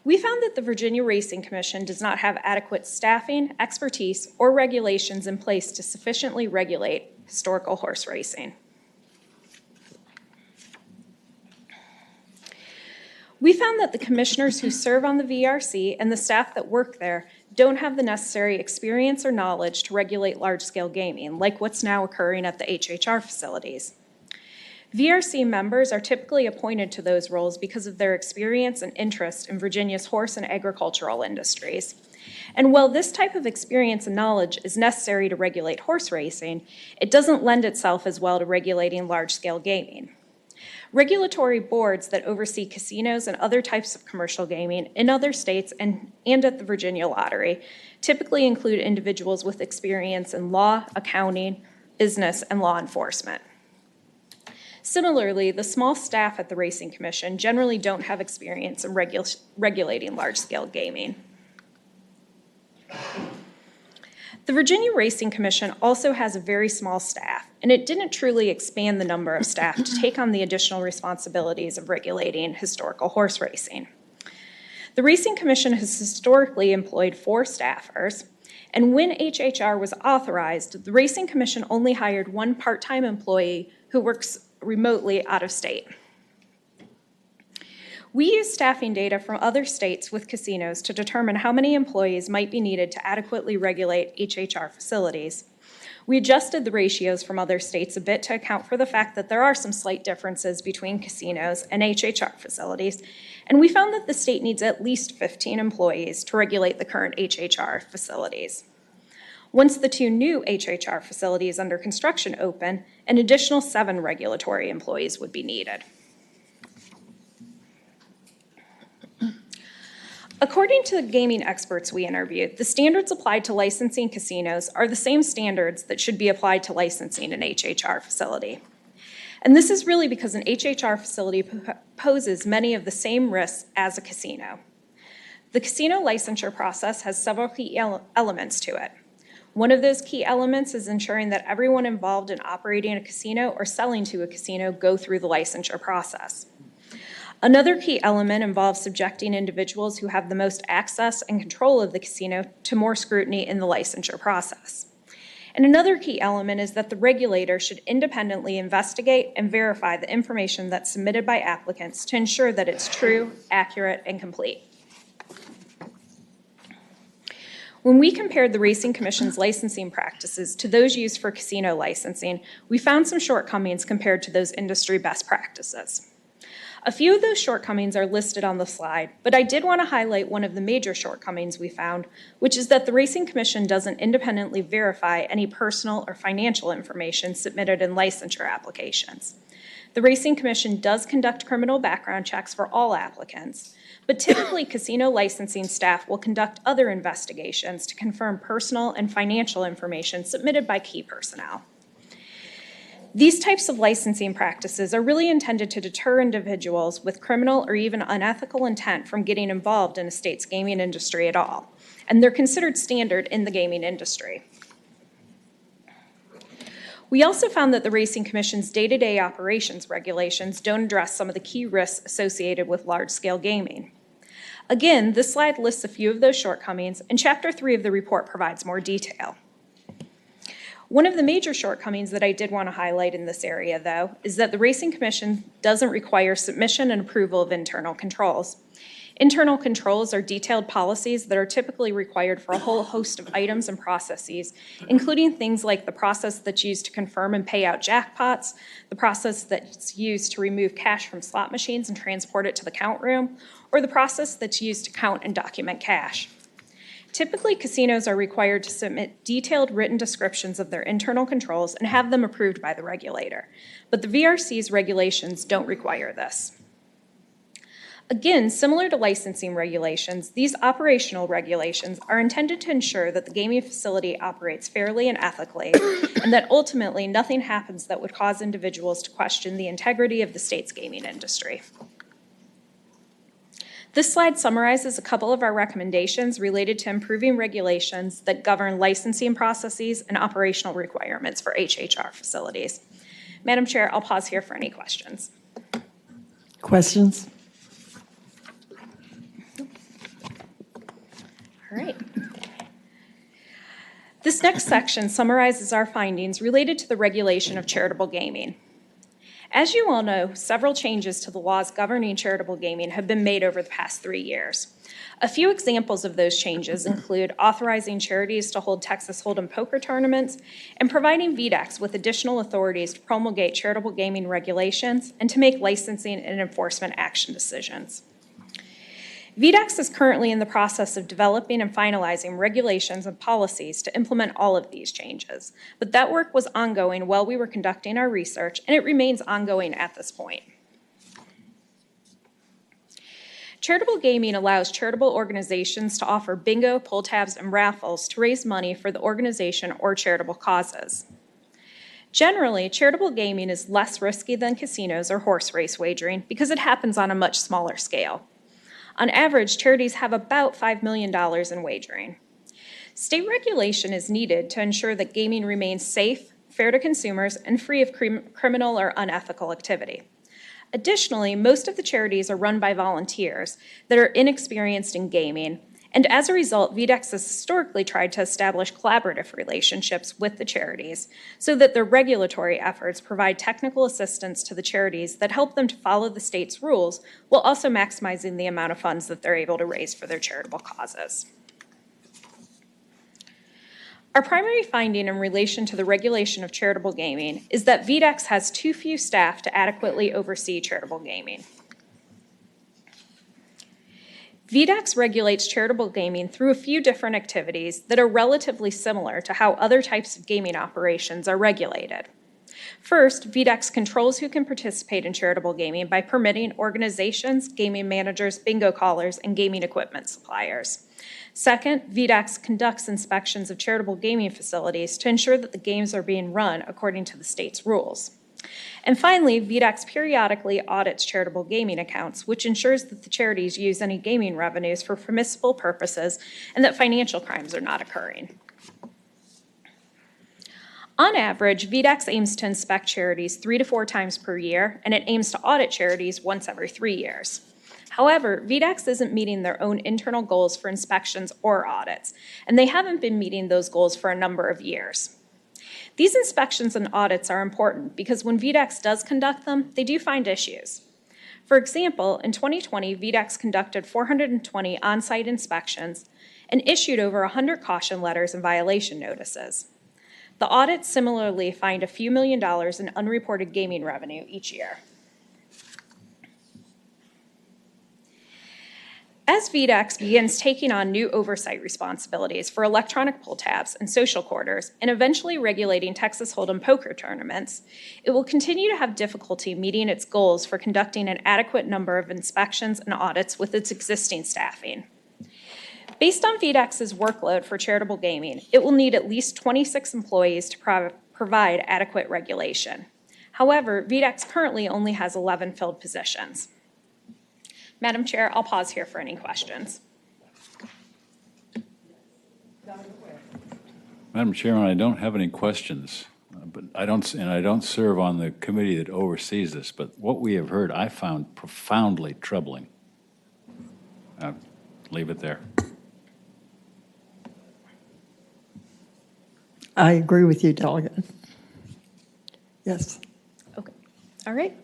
We found that the Virginia Racing Commission does not have adequate staffing, expertise, or regulations in place to sufficiently regulate historical horse racing. We found that the commissioners who serve on the VRC and the staff that work there don't have the necessary experience or knowledge to regulate large-scale gaming, like what's now occurring at the HHR facilities. VRC members are typically appointed to those roles because of their experience and interest in Virginia's horse and agricultural industries. And while this type of experience and knowledge is necessary to regulate horse racing, it doesn't lend itself as well to regulating large-scale gaming. Regulatory boards that oversee casinos and other types of commercial gaming in other states and at the Virginia Lottery typically include individuals with experience in law, accounting, business, and law enforcement. Similarly, the small staff at the Racing Commission generally don't have experience in regulating large-scale gaming. The Virginia Racing Commission also has a very small staff, and it didn't truly expand the number of staff to take on the additional responsibilities of regulating historical horse racing. The Racing Commission has historically employed 4 staffers, and when HHR was authorized, the Racing Commission only hired 1 part-time employee who works remotely out of state. We use staffing data from other states with casinos to determine how many employees might be needed to adequately regulate HHR facilities. We adjusted the ratios from other states a bit to account for the fact that there are some slight differences between casinos and HHR facilities, and we found that the state needs at least 15 employees to regulate the current HHR facilities. Once the 2 new HHR facilities under construction open, an additional 7 regulatory employees would be needed. According to the gaming experts we interviewed, the standards applied to licensing casinos are the same standards that should be applied to licensing an HHR facility. And this is really because an HHR facility poses many of the same risks as a casino. The casino licensure process has several key elements to it. One of those key elements is ensuring that everyone involved in operating a casino or selling to a casino go through the licensure process. Another key element involves subjecting individuals who have the most access and control of the casino to more scrutiny in the licensure process. And another key element is that the regulator should independently investigate and verify the information that's submitted by applicants to ensure that it's true, accurate, and complete. When we compared the Racing Commission's licensing practices to those used for casino licensing, we found some shortcomings compared to those industry best practices. A few of those shortcomings are listed on the slide, but I did want to highlight one of the major shortcomings we found, which is that the Racing Commission doesn't independently verify any personal or financial information submitted in licensure applications. The Racing Commission does conduct criminal background checks for all applicants, but typically casino licensing staff will conduct other investigations to confirm personal and financial information submitted by key personnel. These types of licensing practices are really intended to deter individuals with criminal or even unethical intent from getting involved in a state's gaming industry at all, and they're considered standard in the gaming industry. We also found that the Racing Commission's day-to-day operations regulations don't address some of the key risks associated with large-scale gaming. Again, this slide lists a few of those shortcomings, and Chapter 3 of the report provides more detail. One of the major shortcomings that I did want to highlight in this area, though, is that the Racing Commission doesn't require submission and approval of internal controls. Internal controls are detailed policies that are typically required for a whole host of items and processes, including things like the process that's used to confirm and pay out jackpots, the process that's used to remove cash from slot machines and transport it to the count room, or the process that's used to count and document cash. Typically, casinos are required to submit detailed written descriptions of their internal controls and have them approved by the regulator, but the VRC's regulations don't require this. Again, similar to licensing regulations, these operational regulations are intended to ensure that the gaming facility operates fairly and ethically, and that ultimately nothing happens that would cause individuals to question the integrity of the state's gaming industry. This slide summarizes a couple of our recommendations related to improving regulations that govern licensing processes and operational requirements for HHR facilities. Madam Chair, I'll pause here for any questions. Questions? All right. This next section summarizes our findings related to the regulation of charitable gaming. As you all know, several changes to the laws governing charitable gaming have been made over the past 3 years. A few examples of those changes include authorizing charities to hold Texas Hold'em poker tournaments and providing VDEX with additional authorities to promulgate charitable gaming regulations and to make licensing and enforcement action decisions. VDEX is currently in the process of developing and finalizing regulations and policies to implement all of these changes, but that work was ongoing while we were conducting our research, and it remains ongoing at this point. Charitable gaming allows charitable organizations to offer bingo, pull tabs, and raffles to raise money for the organization or charitable causes. Generally, charitable gaming is less risky than casinos or horse race wagering because it happens on a much smaller scale. On average, charities have about $5 million in wagering. State regulation is needed to ensure that gaming remains safe, fair to consumers, and free of criminal or unethical activity. Additionally, most of the charities are run by volunteers that are inexperienced in gaming, and as a result, VDEX has historically tried to establish collaborative relationships with the charities so that their regulatory efforts provide technical assistance to the charities that help them to follow the state's rules while also maximizing the amount of funds that they're able to raise for their charitable causes. Our primary finding in relation to the regulation of charitable gaming is that VDEX has too few staff to adequately oversee charitable gaming. VDEX regulates charitable gaming through a few different activities that are relatively similar to how other types of gaming operations are regulated. First, VDEX controls who can participate in charitable gaming by permitting organizations, gaming managers, bingo callers, and gaming equipment suppliers. Second, VDEX conducts inspections of charitable gaming facilities to ensure that the games are being run according to the state's rules. And finally, VDEX periodically audits charitable gaming accounts, which ensures that the charities use any gaming revenues for permissible purposes and that financial crimes are not occurring. On average, VDEX aims to inspect charities 3 to 4 times per year, and it aims to audit charities once every 3 years. However, VDEX isn't meeting their own internal goals for inspections or audits, and they haven't been meeting those goals for a number of years. These inspections and audits are important because when VDEX does conduct them, they do find issues. For example, in 2020, VDEX conducted 420 on-site inspections and issued over 100 caution letters and violation notices. The audits similarly find a few $1 million in unreported gaming revenue each year. As VDEX begins taking on new oversight responsibilities for electronic pull tabs and social quarters and eventually regulating Texas Hold'em poker tournaments, it will continue to have difficulty meeting its goals for conducting an adequate number of inspections and audits with its existing staffing. Based on VDEX's workload for charitable gaming, it will need at least 26 employees to provide adequate regulation. However, VDEX currently only has 11 filled positions. Madam Chair, I'll pause here for any questions. Madam Chairman, I don't have any questions, but I don't serve on the committee that oversees this, but what we have heard I found profoundly troubling. I'll leave it there. I agree with you, Delegate. Yes. Okay. All right.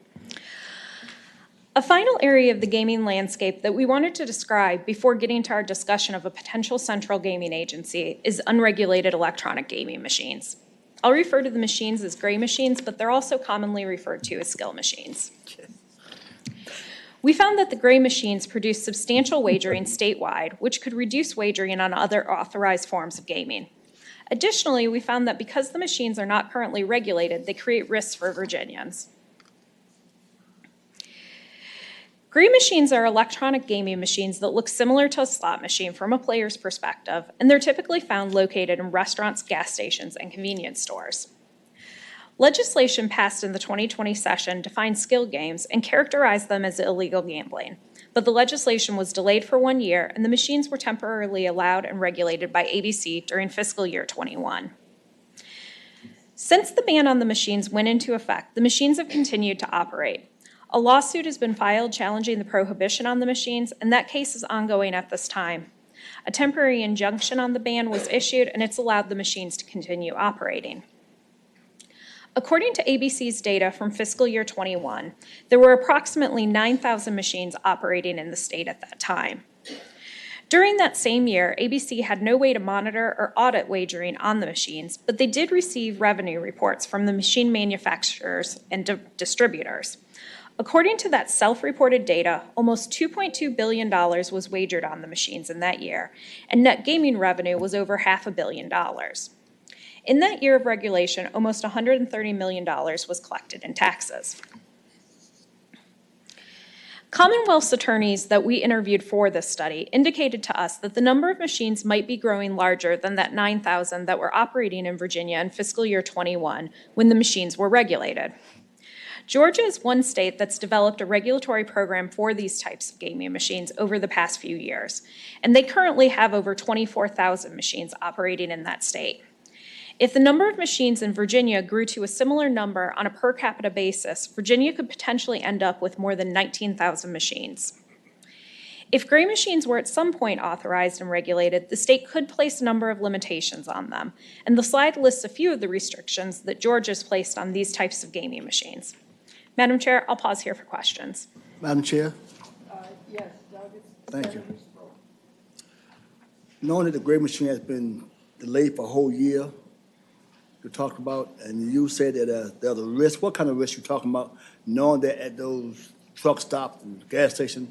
A final area of the gaming landscape that we wanted to describe before getting to our discussion of a potential central gaming agency is unregulated electronic gaming machines. I'll refer to the machines as gray machines, but they're also commonly referred to as skill machines. We found that the gray machines produce substantial wagering statewide, which could reduce wagering on other authorized forms of gaming. Additionally, we found that because the machines are not currently regulated, they create risks for Virginians. Green machines are electronic gaming machines that look similar to a slot machine from a player's perspective, and they're typically found located in restaurants, gas stations, and convenience stores. Legislation passed in the 2020 session defined skill games and characterized them as illegal gambling, but the legislation was delayed for 1 year, and the machines were temporarily allowed and regulated by ABC during fiscal year 21. Since the ban on the machines went into effect, the machines have continued to operate. A lawsuit has been filed challenging the prohibition on the machines, and that case is ongoing at this time. A temporary injunction on the ban was issued, and it's allowed the machines to continue operating. According to ABC's data from fiscal year 21, there were approximately 9,000 machines operating in the state at that time. During that same year, ABC had no way to monitor or audit wagering on the machines, but they did receive revenue reports from the machine manufacturers and distributors. According to that self-reported data, almost $2.2 billion was wagered on the machines in that year, and net gaming revenue was over $500 million. In that year of regulation, almost $130 million was collected in taxes. Commonwealth's attorneys that we interviewed for this study indicated to us that the number of machines might be growing larger than that 9,000 that were operating in Virginia in fiscal year 21 when the machines were regulated. Georgia is one state that's developed a regulatory program for these types of gaming machines over the past few years, and they currently have over 24,000 machines operating in that state. If the number of machines in Virginia grew to a similar number on a per capita basis, Virginia could potentially end up with more than 19,000 machines. If gray machines were at some point authorized and regulated, the state could place a number of limitations on them, and the slide lists a few of the restrictions that Georgia's placed on these types of gaming machines. Madam Chair, I'll pause here for questions. Madam Chair? Yes, Doug. Thank you. Knowing that the gray machine has been delayed for a whole year, you talked about, and you said that there's a risk. What kind of risk you talking about, knowing that at those truck stops and gas stations,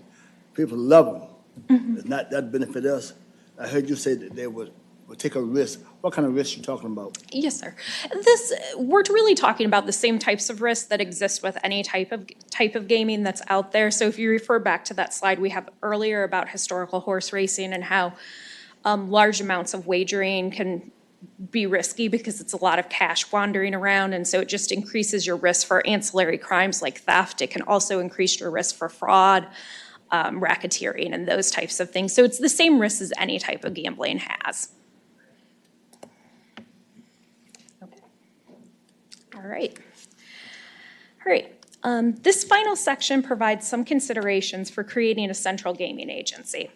people love them? Mm-hmm. It's not that benefit us. I heard you say that they would take a risk. What kind of risk you talking about? Yes, sir. We're really talking about the same types of risks that exist with any type of gaming that's out there. So if you refer back to that slide we have earlier about historical horse racing and how large amounts of wagering can be risky because it's a lot of cash wandering around, and so it just increases your risk for ancillary crimes like theft. It can also increase your risk for fraud, racketeering, and those types of things. So it's the same risk as any type of gambling has. Okay. All right. This final section provides some considerations for creating a central gaming agency.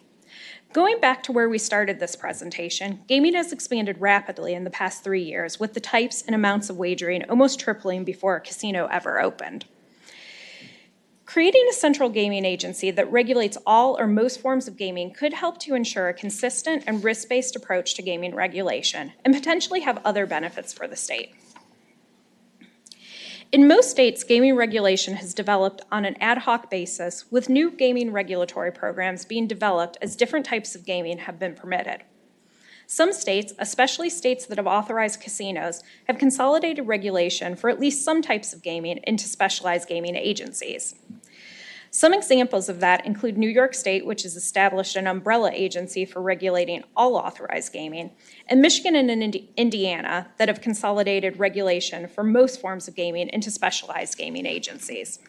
Going back to where we started this presentation, gaming has expanded rapidly in the past 3 years, with the types and amounts of wagering almost tripling before a casino ever opened. Creating a central gaming agency that regulates all or most forms of gaming could help to ensure a consistent and risk-based approach to gaming regulation and potentially have other benefits for the state. In most states, gaming regulation has developed on an ad hoc basis, with new gaming regulatory programs being developed as different types of gaming have been permitted. Some states, especially states that have authorized casinos, have consolidated regulation for at least some types of gaming into specialized gaming agencies. Some examples of that include New York State, which has established an umbrella agency for regulating all authorized gaming, and Michigan and Indiana that have consolidated regulation for most forms of gaming into specialized gaming agencies.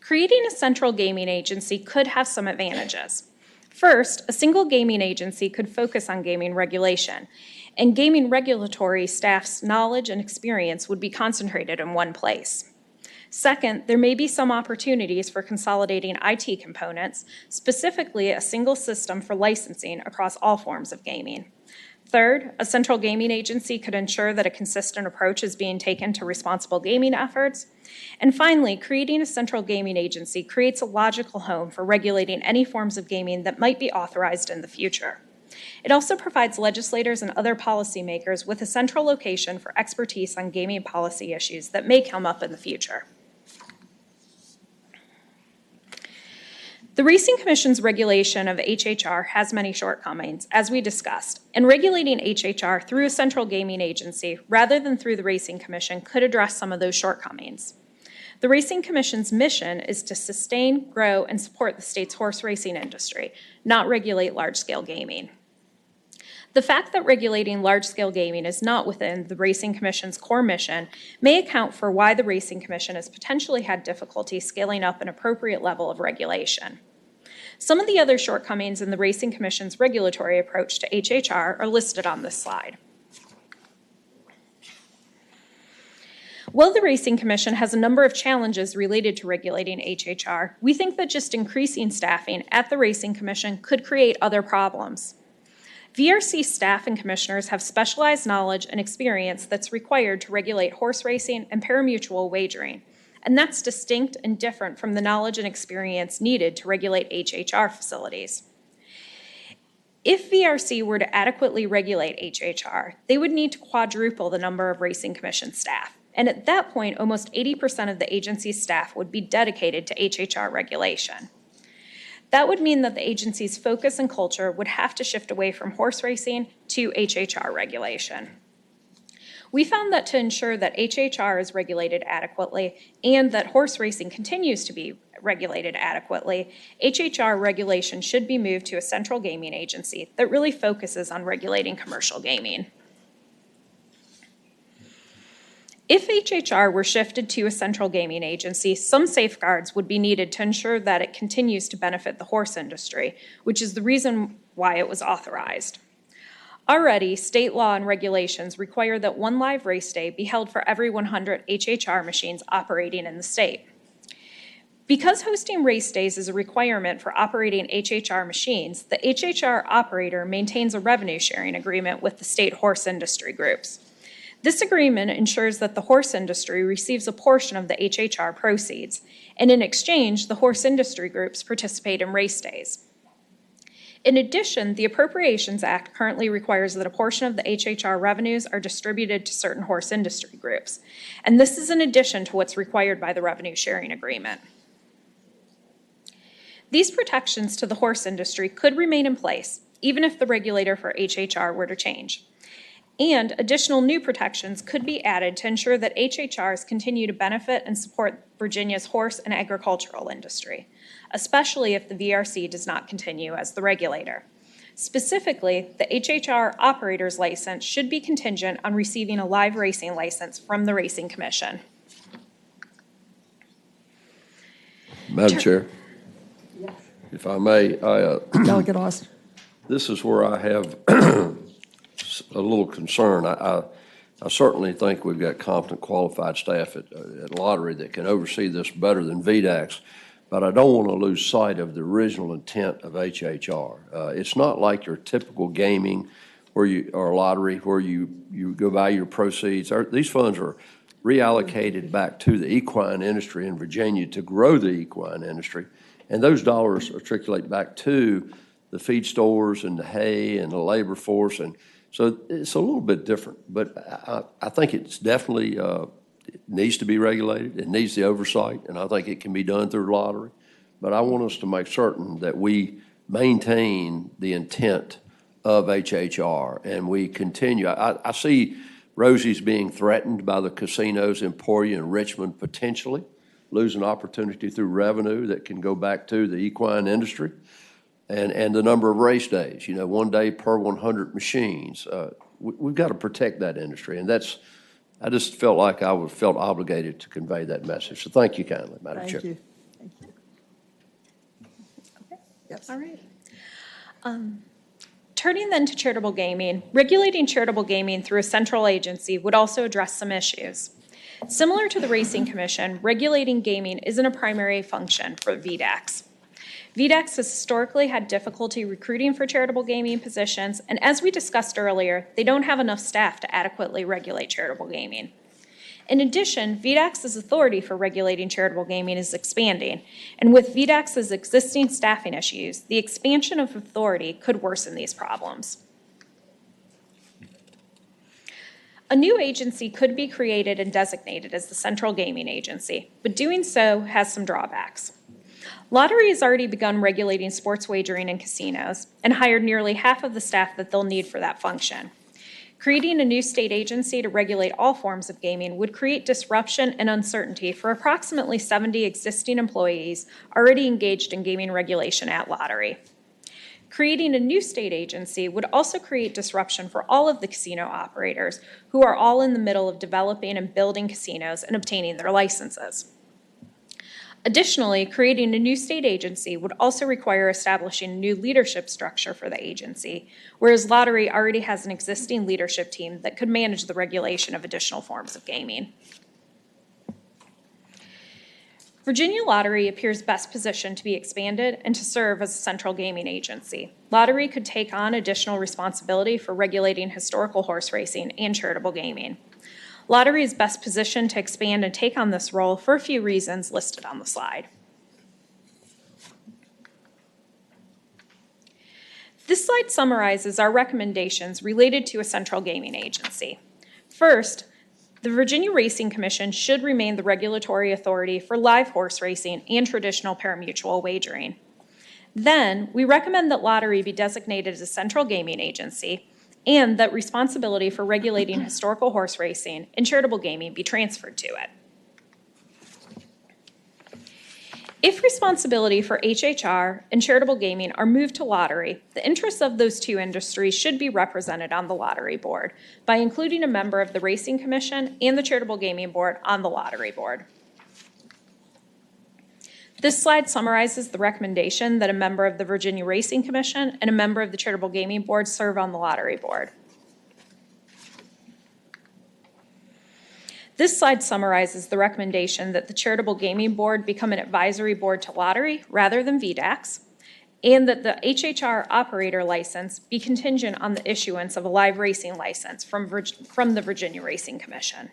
Creating a central gaming agency could have some advantages. First, a single gaming agency could focus on gaming regulation, and gaming regulatory staff's knowledge and experience would be concentrated in one place. Second, there may be some opportunities for consolidating IT components, specifically a single system for licensing across all forms of gaming. Third, a central gaming agency could ensure that a consistent approach is being taken to responsible gaming efforts. And finally, creating a central gaming agency creates a logical home for regulating any forms of gaming that might be authorized in the future. It also provides legislators and other policymakers with a central location for expertise on gaming policy issues that may come up in the future. The Racing Commission's regulation of HHR has many shortcomings, as we discussed, and regulating HHR through a central gaming agency rather than through the Racing Commission could address some of those shortcomings. The Racing Commission's mission is to sustain, grow, and support the state's horse racing industry, not regulate large-scale gaming. The fact that regulating large-scale gaming is not within the Racing Commission's core mission may account for why the Racing Commission has potentially had difficulty scaling up an appropriate level of regulation. Some of the other shortcomings in the Racing Commission's regulatory approach to HHR are listed on this slide. While the Racing Commission has a number of challenges related to regulating HHR, we think that just increasing staffing at the Racing Commission could create other problems. VRC staff and commissioners have specialized knowledge and experience that's required to regulate horse racing and parimutuel wagering, and that's distinct and different from the knowledge and experience needed to regulate HHR facilities. If VRC were to adequately regulate HHR, they would need to quadruple the number of Racing Commission staff, and at that point, almost 80% of the agency's staff would be dedicated to HHR regulation. That would mean that the agency's focus and culture would have to shift away from horse racing to HHR regulation. We found that to ensure that HHR is regulated adequately and that horse racing continues to be regulated adequately, HHR regulation should be moved to a central gaming agency that really focuses on regulating commercial gaming. If HHR were shifted to a central gaming agency, some safeguards would be needed to ensure that it continues to benefit the horse industry, which is the reason why it was authorized. Already, state law and regulations require that one live race day be held for every 100 HHR machines operating in the state. Because hosting race days is a requirement for operating HHR machines, the HHR operator maintains a revenue sharing agreement with the state horse industry groups. This agreement ensures that the horse industry receives a portion of the HHR proceeds, and in exchange, the horse industry groups participate in race days. In addition, the Appropriations Act currently requires that a portion of the HHR revenues are distributed to certain horse industry groups, and this is in addition to what's required by the revenue sharing agreement. These protections to the horse industry could remain in place, even if the regulator for HHR were to change. And additional new protections could be added to ensure that HHRs continue to benefit and support Virginia's horse and agricultural industry, especially if the VRC does not continue as the regulator. Specifically, the HHR operator's license should be contingent on receiving a live racing license from the Racing Commission. Madam Chair, if I may, Delegate Austin. This is where I have a little concern. I certainly think we've got competent, qualified staff at Lottery that can oversee this better than VDAX, but I don't want to lose sight of the original intent of HHR. It's not like your typical gaming or lottery where you go buy your proceeds. These funds are reallocated back to the equine industry in Virginia to grow the equine industry, and those dollars circulate back to the feed stores and the hay and the labor force, and so it's a little bit different, but I think it's definitely it needs to be regulated. It needs the oversight, and I think it can be done through lottery. But I want us to make certain that we maintain the intent of HHR, and we continue. I see Rosie's being threatened by the casinos, Emporia and Richmond, potentially losing opportunity through revenue that can go back to the equine industry. And the number of race days, 1 day per 100 machines. We've got to protect that industry, and I just felt like I felt obligated to convey that message. So thank you kindly, Madam Chair. Thank you. Thank you. Okay. Yes. All right. Turning then to charitable gaming, regulating charitable gaming through a central agency would also address some issues. Similar to the Racing Commission, regulating gaming isn't a primary function for VDAX. VDAX has historically had difficulty recruiting for charitable gaming positions, and as we discussed earlier, they don't have enough staff to adequately regulate charitable gaming. In addition, VDAX's authority for regulating charitable gaming is expanding, and with VDAX's existing staffing issues, the expansion of authority could worsen these problems. A new agency could be created and designated as the Central Gaming Agency, but doing so has some drawbacks. Lottery has already begun regulating sports wagering in casinos and hired nearly half of the staff that they'll need for that function. Creating a new state agency to regulate all forms of gaming would create disruption and uncertainty for approximately 70 existing employees already engaged in gaming regulation at Lottery. Creating a new state agency would also create disruption for all of the casino operators who are all in the middle of developing and building casinos and obtaining their licenses. Additionally, creating a new state agency would also require establishing a new leadership structure for the agency, whereas Lottery already has an existing leadership team that could manage the regulation of additional forms of gaming. Virginia Lottery appears best positioned to be expanded and to serve as a central gaming agency. Lottery could take on additional responsibility for regulating historical horse racing and charitable gaming. Lottery is best positioned to expand and take on this role for a few reasons listed on the slide. This slide summarizes our recommendations related to a central gaming agency. First, the Virginia Racing Commission should remain the regulatory authority for live horse racing and traditional parimutuel wagering. Then, we recommend that Lottery be designated as a central gaming agency and that responsibility for regulating historical horse racing and charitable gaming be transferred to it. If responsibility for HHR and charitable gaming are moved to Lottery, the interests of those two industries should be represented on the Lottery Board by including a member of the Racing Commission and the Charitable Gaming Board on the Lottery Board. This slide summarizes the recommendation that a member of the Virginia Racing Commission and a member of the Charitable Gaming Board serve on the Lottery Board. This slide summarizes the recommendation that the Charitable Gaming Board become an advisory board to Lottery rather than VDAX, and that the HHR operator license be contingent on the issuance of a live racing license from the Virginia Racing Commission.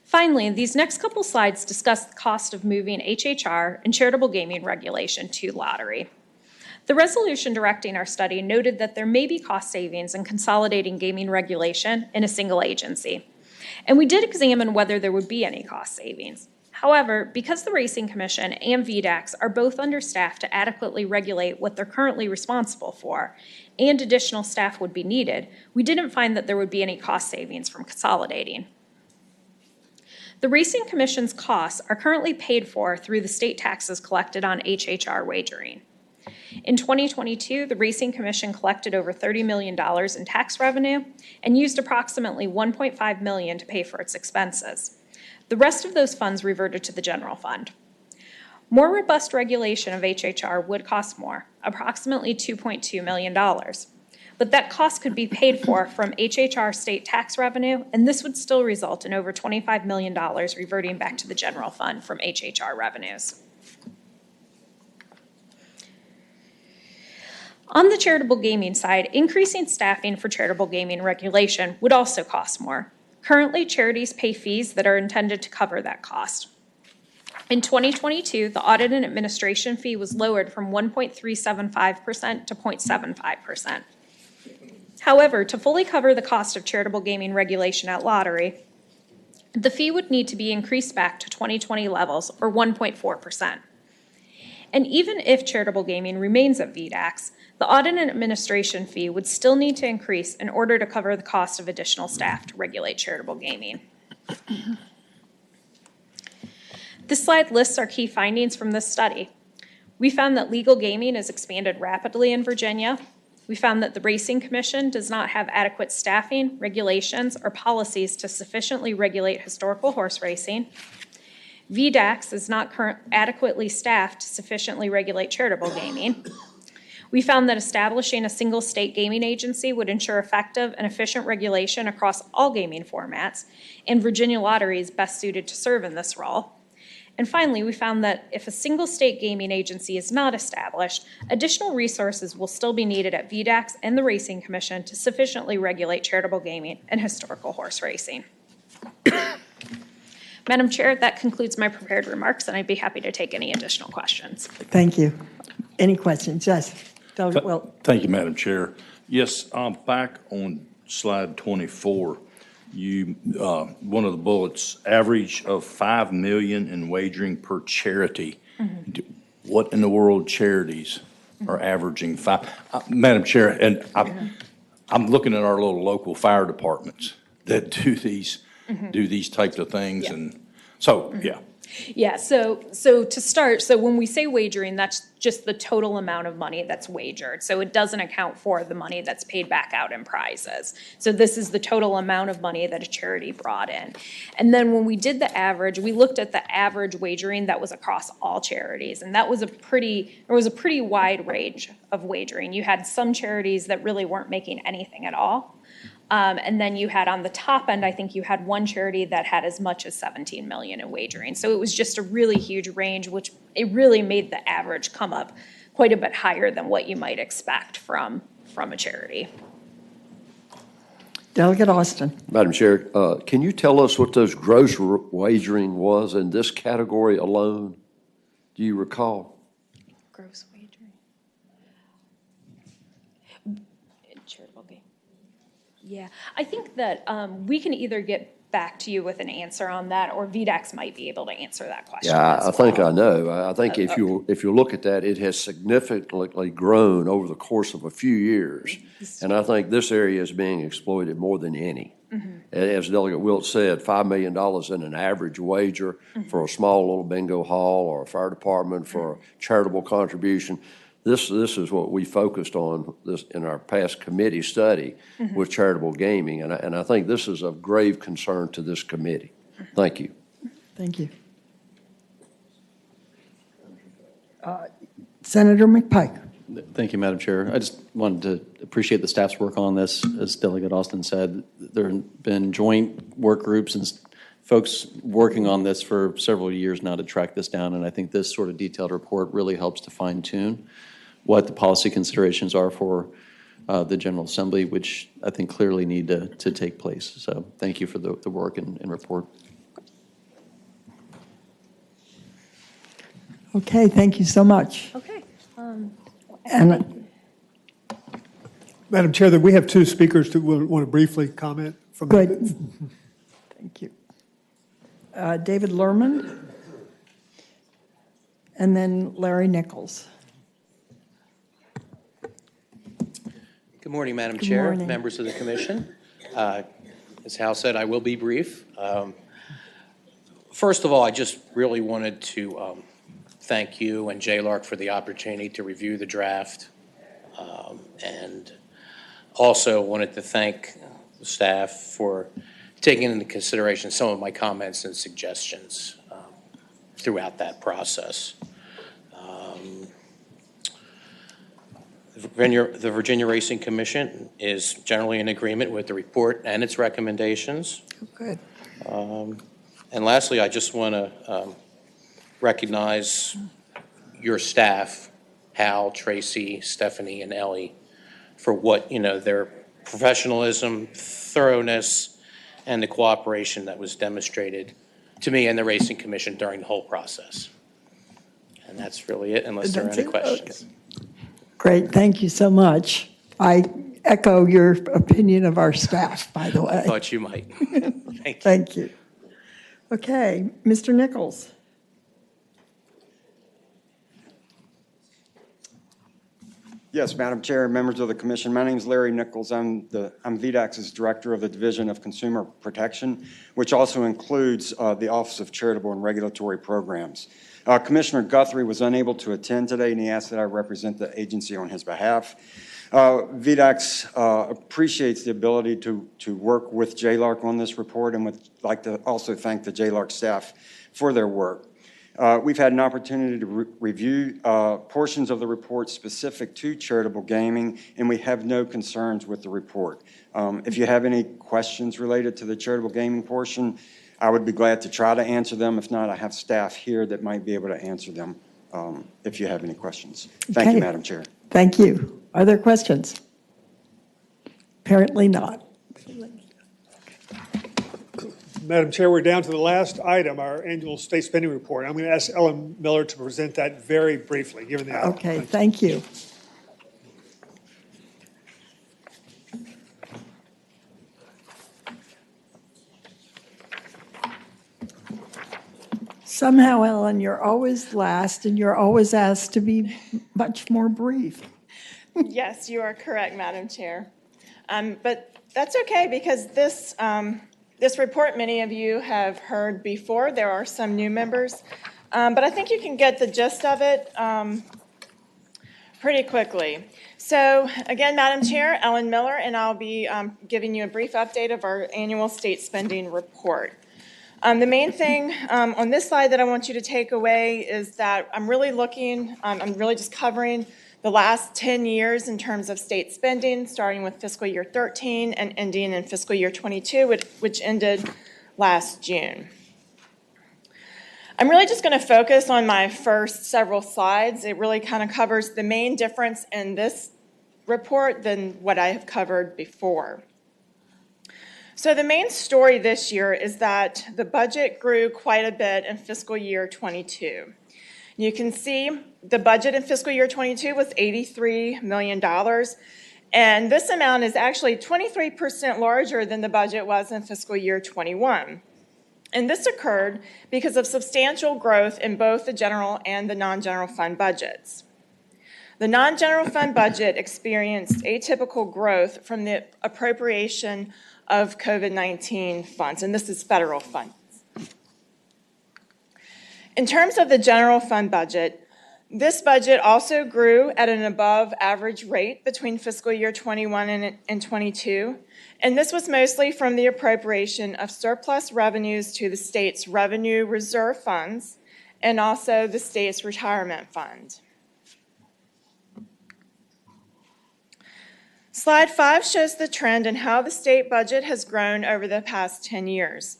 Finally, these next couple slides discuss the cost of moving HHR and charitable gaming regulation to Lottery. The resolution directing our study noted that there may be cost savings in consolidating gaming regulation in a single agency, and we did examine whether there would be any cost savings. However, because the Racing Commission and VDAX are both understaffed to adequately regulate what they're currently responsible for, and additional staff would be needed, we didn't find that there would be any cost savings from consolidating. The Racing Commission's costs are currently paid for through the state taxes collected on HHR wagering. In 2022, the Racing Commission collected over $30 million in tax revenue and used approximately $1.5 million to pay for its expenses. The rest of those funds reverted to the general fund. More robust regulation of HHR would cost more, approximately $2.2 million. But that cost could be paid for from HHR state tax revenue, and this would still result in over $25 million reverting back to the general fund from HHR revenues. On the charitable gaming side, increasing staffing for charitable gaming regulation would also cost more. Currently, charities pay fees that are intended to cover that cost. In 2022, the audit and administration fee was lowered from 1.375% to 0.75%. However, to fully cover the cost of charitable gaming regulation at Lottery, the fee would need to be increased back to 2020 levels, or 1.4%. And even if charitable gaming remains at VDAX, the audit and administration fee would still need to increase in order to cover the cost of additional staff to regulate charitable gaming. This slide lists our key findings from this study. We found that legal gaming is expanded rapidly in Virginia. We found that the Racing Commission does not have adequate staffing, regulations, or policies to sufficiently regulate historical horse racing. VDAX is not adequately staffed to sufficiently regulate charitable gaming. We found that establishing a single state gaming agency would ensure effective and efficient regulation across all gaming formats, and Virginia Lottery is best suited to serve in this role. And finally, we found that if a single state gaming agency is not established, additional resources will still be needed at VDAX and the Racing Commission to sufficiently regulate charitable gaming and historical horse racing. Madam Chair, that concludes my prepared remarks, and I'd be happy to take any additional questions. Thank you. Any questions? Yes. Well, Thank you, Madam Chair. Yes, back on slide 24, one of the bullets, average of $5 million in wagering per charity. Mm-hmm. What in the world charities? are averaging 5. Madam Chair, and I'm looking at our little local fire departments that do these types of things. Yeah. And so, yeah. Yeah, so to start, so when we say wagering, that's just the total amount of money that's wagered. So it doesn't account for the money that's paid back out in prizes. So this is the total amount of money that a charity brought in. And then when we did the average, we looked at the average wagering that was across all charities. And that was there was a pretty wide range of wagering. You had some charities that really weren't making anything at all. And then you had on the top end, I think you had one charity that had as much as 17 million in wagering. So it was just a really huge range, which it really made the average come up quite a bit higher than what you might expect from a charity. Delegate Austin. Madam Chair, can you tell us what those gross wagering was in this category alone? Do you recall? Gross wagering. Charitable game. Yeah, I think that we can either get back to you with an answer on that, or VDAX might be able to answer that question. Yeah, I think well. I know. I think if you look at that, it has significantly grown over the course of a few years. And I think this area is being exploited more than any. As Delegate Wilt said, $5 million in an average wager for a small little bingo hall or a fire department for a charitable contribution. This is what we focused on this in our past committee study with charitable gaming, and I think this is of grave concern to this committee. Thank you. Thank you. Senator McPike. Thank you, Madam Chair. I just wanted to appreciate the staff's work on this. As Delegate Austin said, there have been joint work groups and folks working on this for several years now to track this down, and I think this sort of detailed report really helps to fine-tune what the policy considerations are for the General Assembly, which I think clearly need to take place. So thank you for the work and report. Okay, thank you so much. Okay. And Madam Chair, we have two speakers who want to briefly comment from. good. Thank you. David Lerman, and then Larry Nichols. Good morning, Madam Good Chair, morning. members of the commission. As Hal said, I will be brief. First of all, I just really wanted to thank you and JLARC for the opportunity to review the draft, and also wanted to thank the staff for taking into consideration some of my comments and suggestions throughout that process. The Virginia Racing Commission is generally in agreement with the report and its recommendations. Good. And lastly, I just want to recognize your staff, Hal, Tracy, Stephanie, and Ellie, for what, their professionalism, thoroughness, and the cooperation that was demonstrated to me and the Racing Commission during the whole process. And that's really it, unless there are any questions. Okay. Great, thank you so much. I echo your opinion of our staff, by the way. I thought you might. Thank you. Thank you. Okay, Mr. Nichols. Yes, Madam Chair, members of the commission. My name is Larry Nichols. I'm VDAX's Director of the Division of Consumer Protection, which also includes the Office of Charitable and Regulatory Programs. Commissioner Guthrie was unable to attend today, and he asked that I represent the agency on his behalf. VDAX appreciates the ability to work with JLARC on this report, and would like to also thank the JLARC staff for their work. We've had an opportunity to review portions of the report specific to charitable gaming, and we have no concerns with the report. If you have any questions related to the charitable gaming portion, I would be glad to try to answer them. If not, I have staff here that might be able to answer them if you have any questions. Thank you, Madam Chair. Thank you. Are there questions? Apparently not. Madam Chair, we're down to the last item, our annual state spending report. I'm going to ask Ellen Miller to present that very briefly, given the hour. Okay, thank you. Somehow, Ellen, you're always last, and you're always asked to be much more brief. Yes, you are correct, Madam Chair. But that's okay, because this report, many of you have heard before. There are some new members. But I think you can get the gist of it pretty quickly. So again, Madam Chair, Ellen Miller, and I'll be giving you a brief update of our annual state spending report. The main thing on this slide that I want you to take away is that I'm really just covering the last 10 years in terms of state spending, starting with fiscal year 13 and ending in fiscal year 22, which ended last June. I'm really just going to focus on my first several slides. It really kind of covers the main difference in this report than what I have covered before. So the main story this year is that the budget grew quite a bit in fiscal year 22. You can see the budget in fiscal year 22 was $83 million, and this amount is actually 23% larger than the budget was in fiscal year 21. And this occurred because of substantial growth in both the general and the non-general fund budgets. The non-general fund budget experienced atypical growth from the appropriation of COVID-19 funds, and this is federal funds. In terms of the general fund budget, this budget also grew at an above average rate between fiscal year 21 and 22, and this was mostly from the appropriation of surplus revenues to the state's revenue reserve funds and also the state's retirement fund. Slide 5 shows the trend in how the state budget has grown over the past 10 years.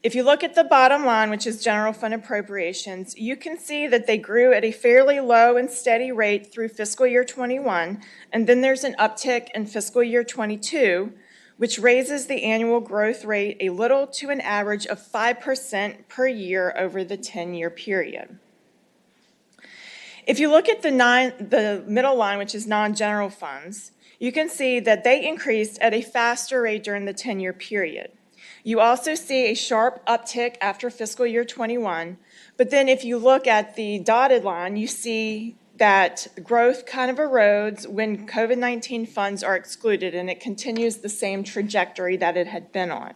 If you look at the bottom line, which is general fund appropriations, you can see that they grew at a fairly low and steady rate through fiscal year 21, and then there's an uptick in fiscal year 22, which raises the annual growth rate a little to an average of 5% per year over the 10-year period. If you look at the middle line, which is non-general funds, you can see that they increased at a faster rate during the 10-year period. You also see a sharp uptick after fiscal year 21, but then if you look at the dotted line, you see that growth kind of erodes when COVID-19 funds are excluded, and it continues the same trajectory that it had been on.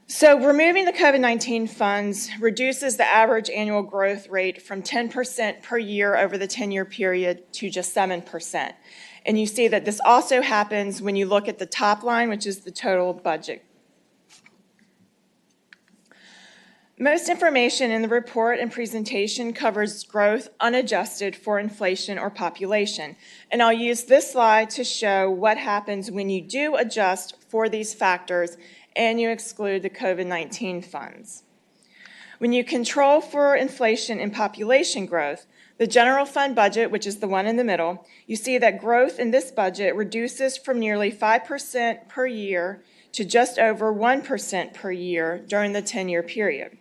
So removing the COVID-19 funds reduces the average annual growth rate from 10% per year over the 10-year period to just 7%. And you see that this also happens when you look at the top line, which is the total budget. Most information in the report and presentation covers growth unadjusted for inflation or population. And I'll use this slide to show what happens when you do adjust for these factors and you exclude the COVID-19 funds. When you control for inflation and population growth, the general fund budget, which is the one in the middle, you see that growth in this budget reduces from nearly 5% per year to just over 1% per year during the 10-year period.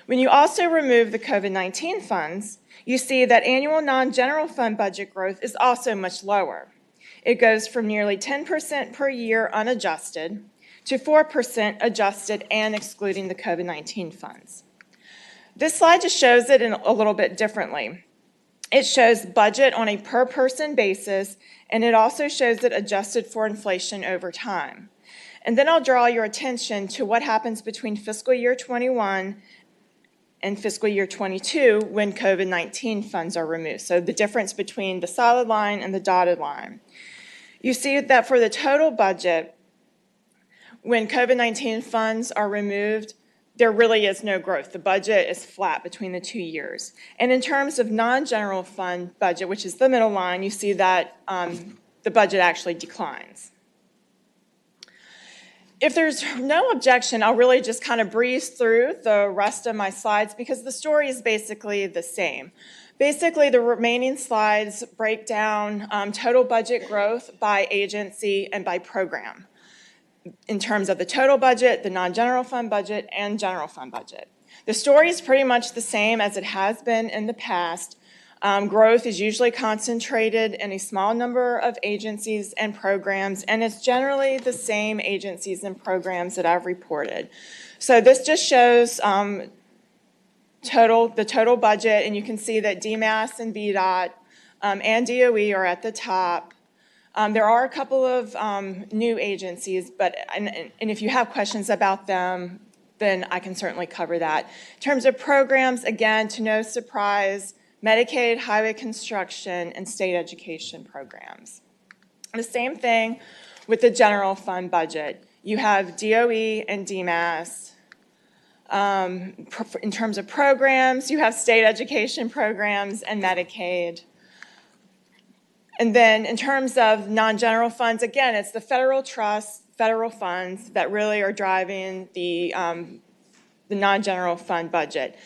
When you also remove the COVID-19 funds, you see that annual non-general fund budget growth is also much lower. It goes from nearly 10% per year unadjusted to 4% adjusted and excluding the COVID-19 funds. This slide just shows it in a little bit differently. It shows budget on a per person basis, and it also shows it adjusted for inflation over time. And then I'll draw your attention to what happens between fiscal year 21 and fiscal year 22 when COVID-19 funds are removed. So the difference between the solid line and the dotted line. You see that for the total budget, when COVID-19 funds are removed, there really is no growth. The budget is flat between the 2 years. And in terms of non-general fund budget, which is the middle line, you see that the budget actually declines. If there's no objection, I'll really just kind of breeze through the rest of my slides because the story is basically the same. Basically, the remaining slides break down total budget growth by agency and by program, in terms of the total budget, the non-general fund budget, and general fund budget. The story is pretty much the same as it has been in the past. Growth is usually concentrated in a small number of agencies and programs, and it's generally the same agencies and programs that I've reported. So this just shows the total budget, and you can see that DMAS and VDOT and DOE are at the top. There are a couple of new agencies, and if you have questions about them, then I can certainly cover that. In terms of programs, again, to no surprise, Medicaid, highway construction, and state education programs. The same thing with the general fund budget. You have DOE and DMAS. In terms of programs, you have state education programs and Medicaid. And then in terms of non-general funds, again, it's the federal trust, federal funds that really are driving the non-general fund budget.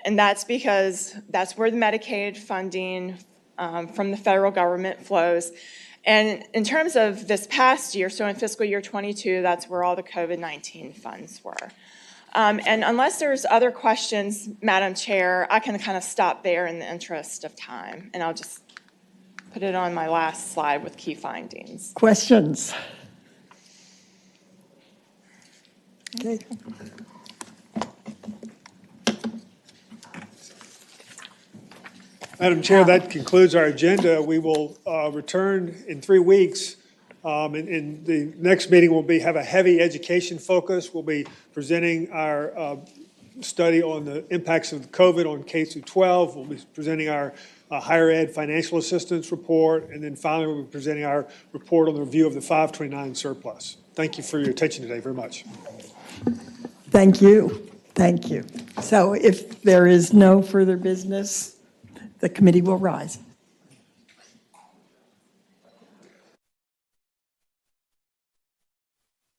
And that's because that's where the Medicaid funding from the federal government flows. And in terms of this past year, so in fiscal year 22, that's where all the COVID-19 funds were. And unless there's other questions, Madam Chair, I can kind of stop there in the interest of time, and I'll just put it on my last slide with key findings. Questions? Okay. Madam Chair, that concludes our agenda. We will return in 3 weeks. And the next meeting will have a heavy education focus. We'll be presenting our study on the impacts of COVID on K through 12. We'll be presenting our higher ed financial assistance report. And then finally, we'll be presenting our report on the review of the 529 surplus. Thank you for your attention today very much. Thank you. Thank you. So if there is no further business, the committee will rise.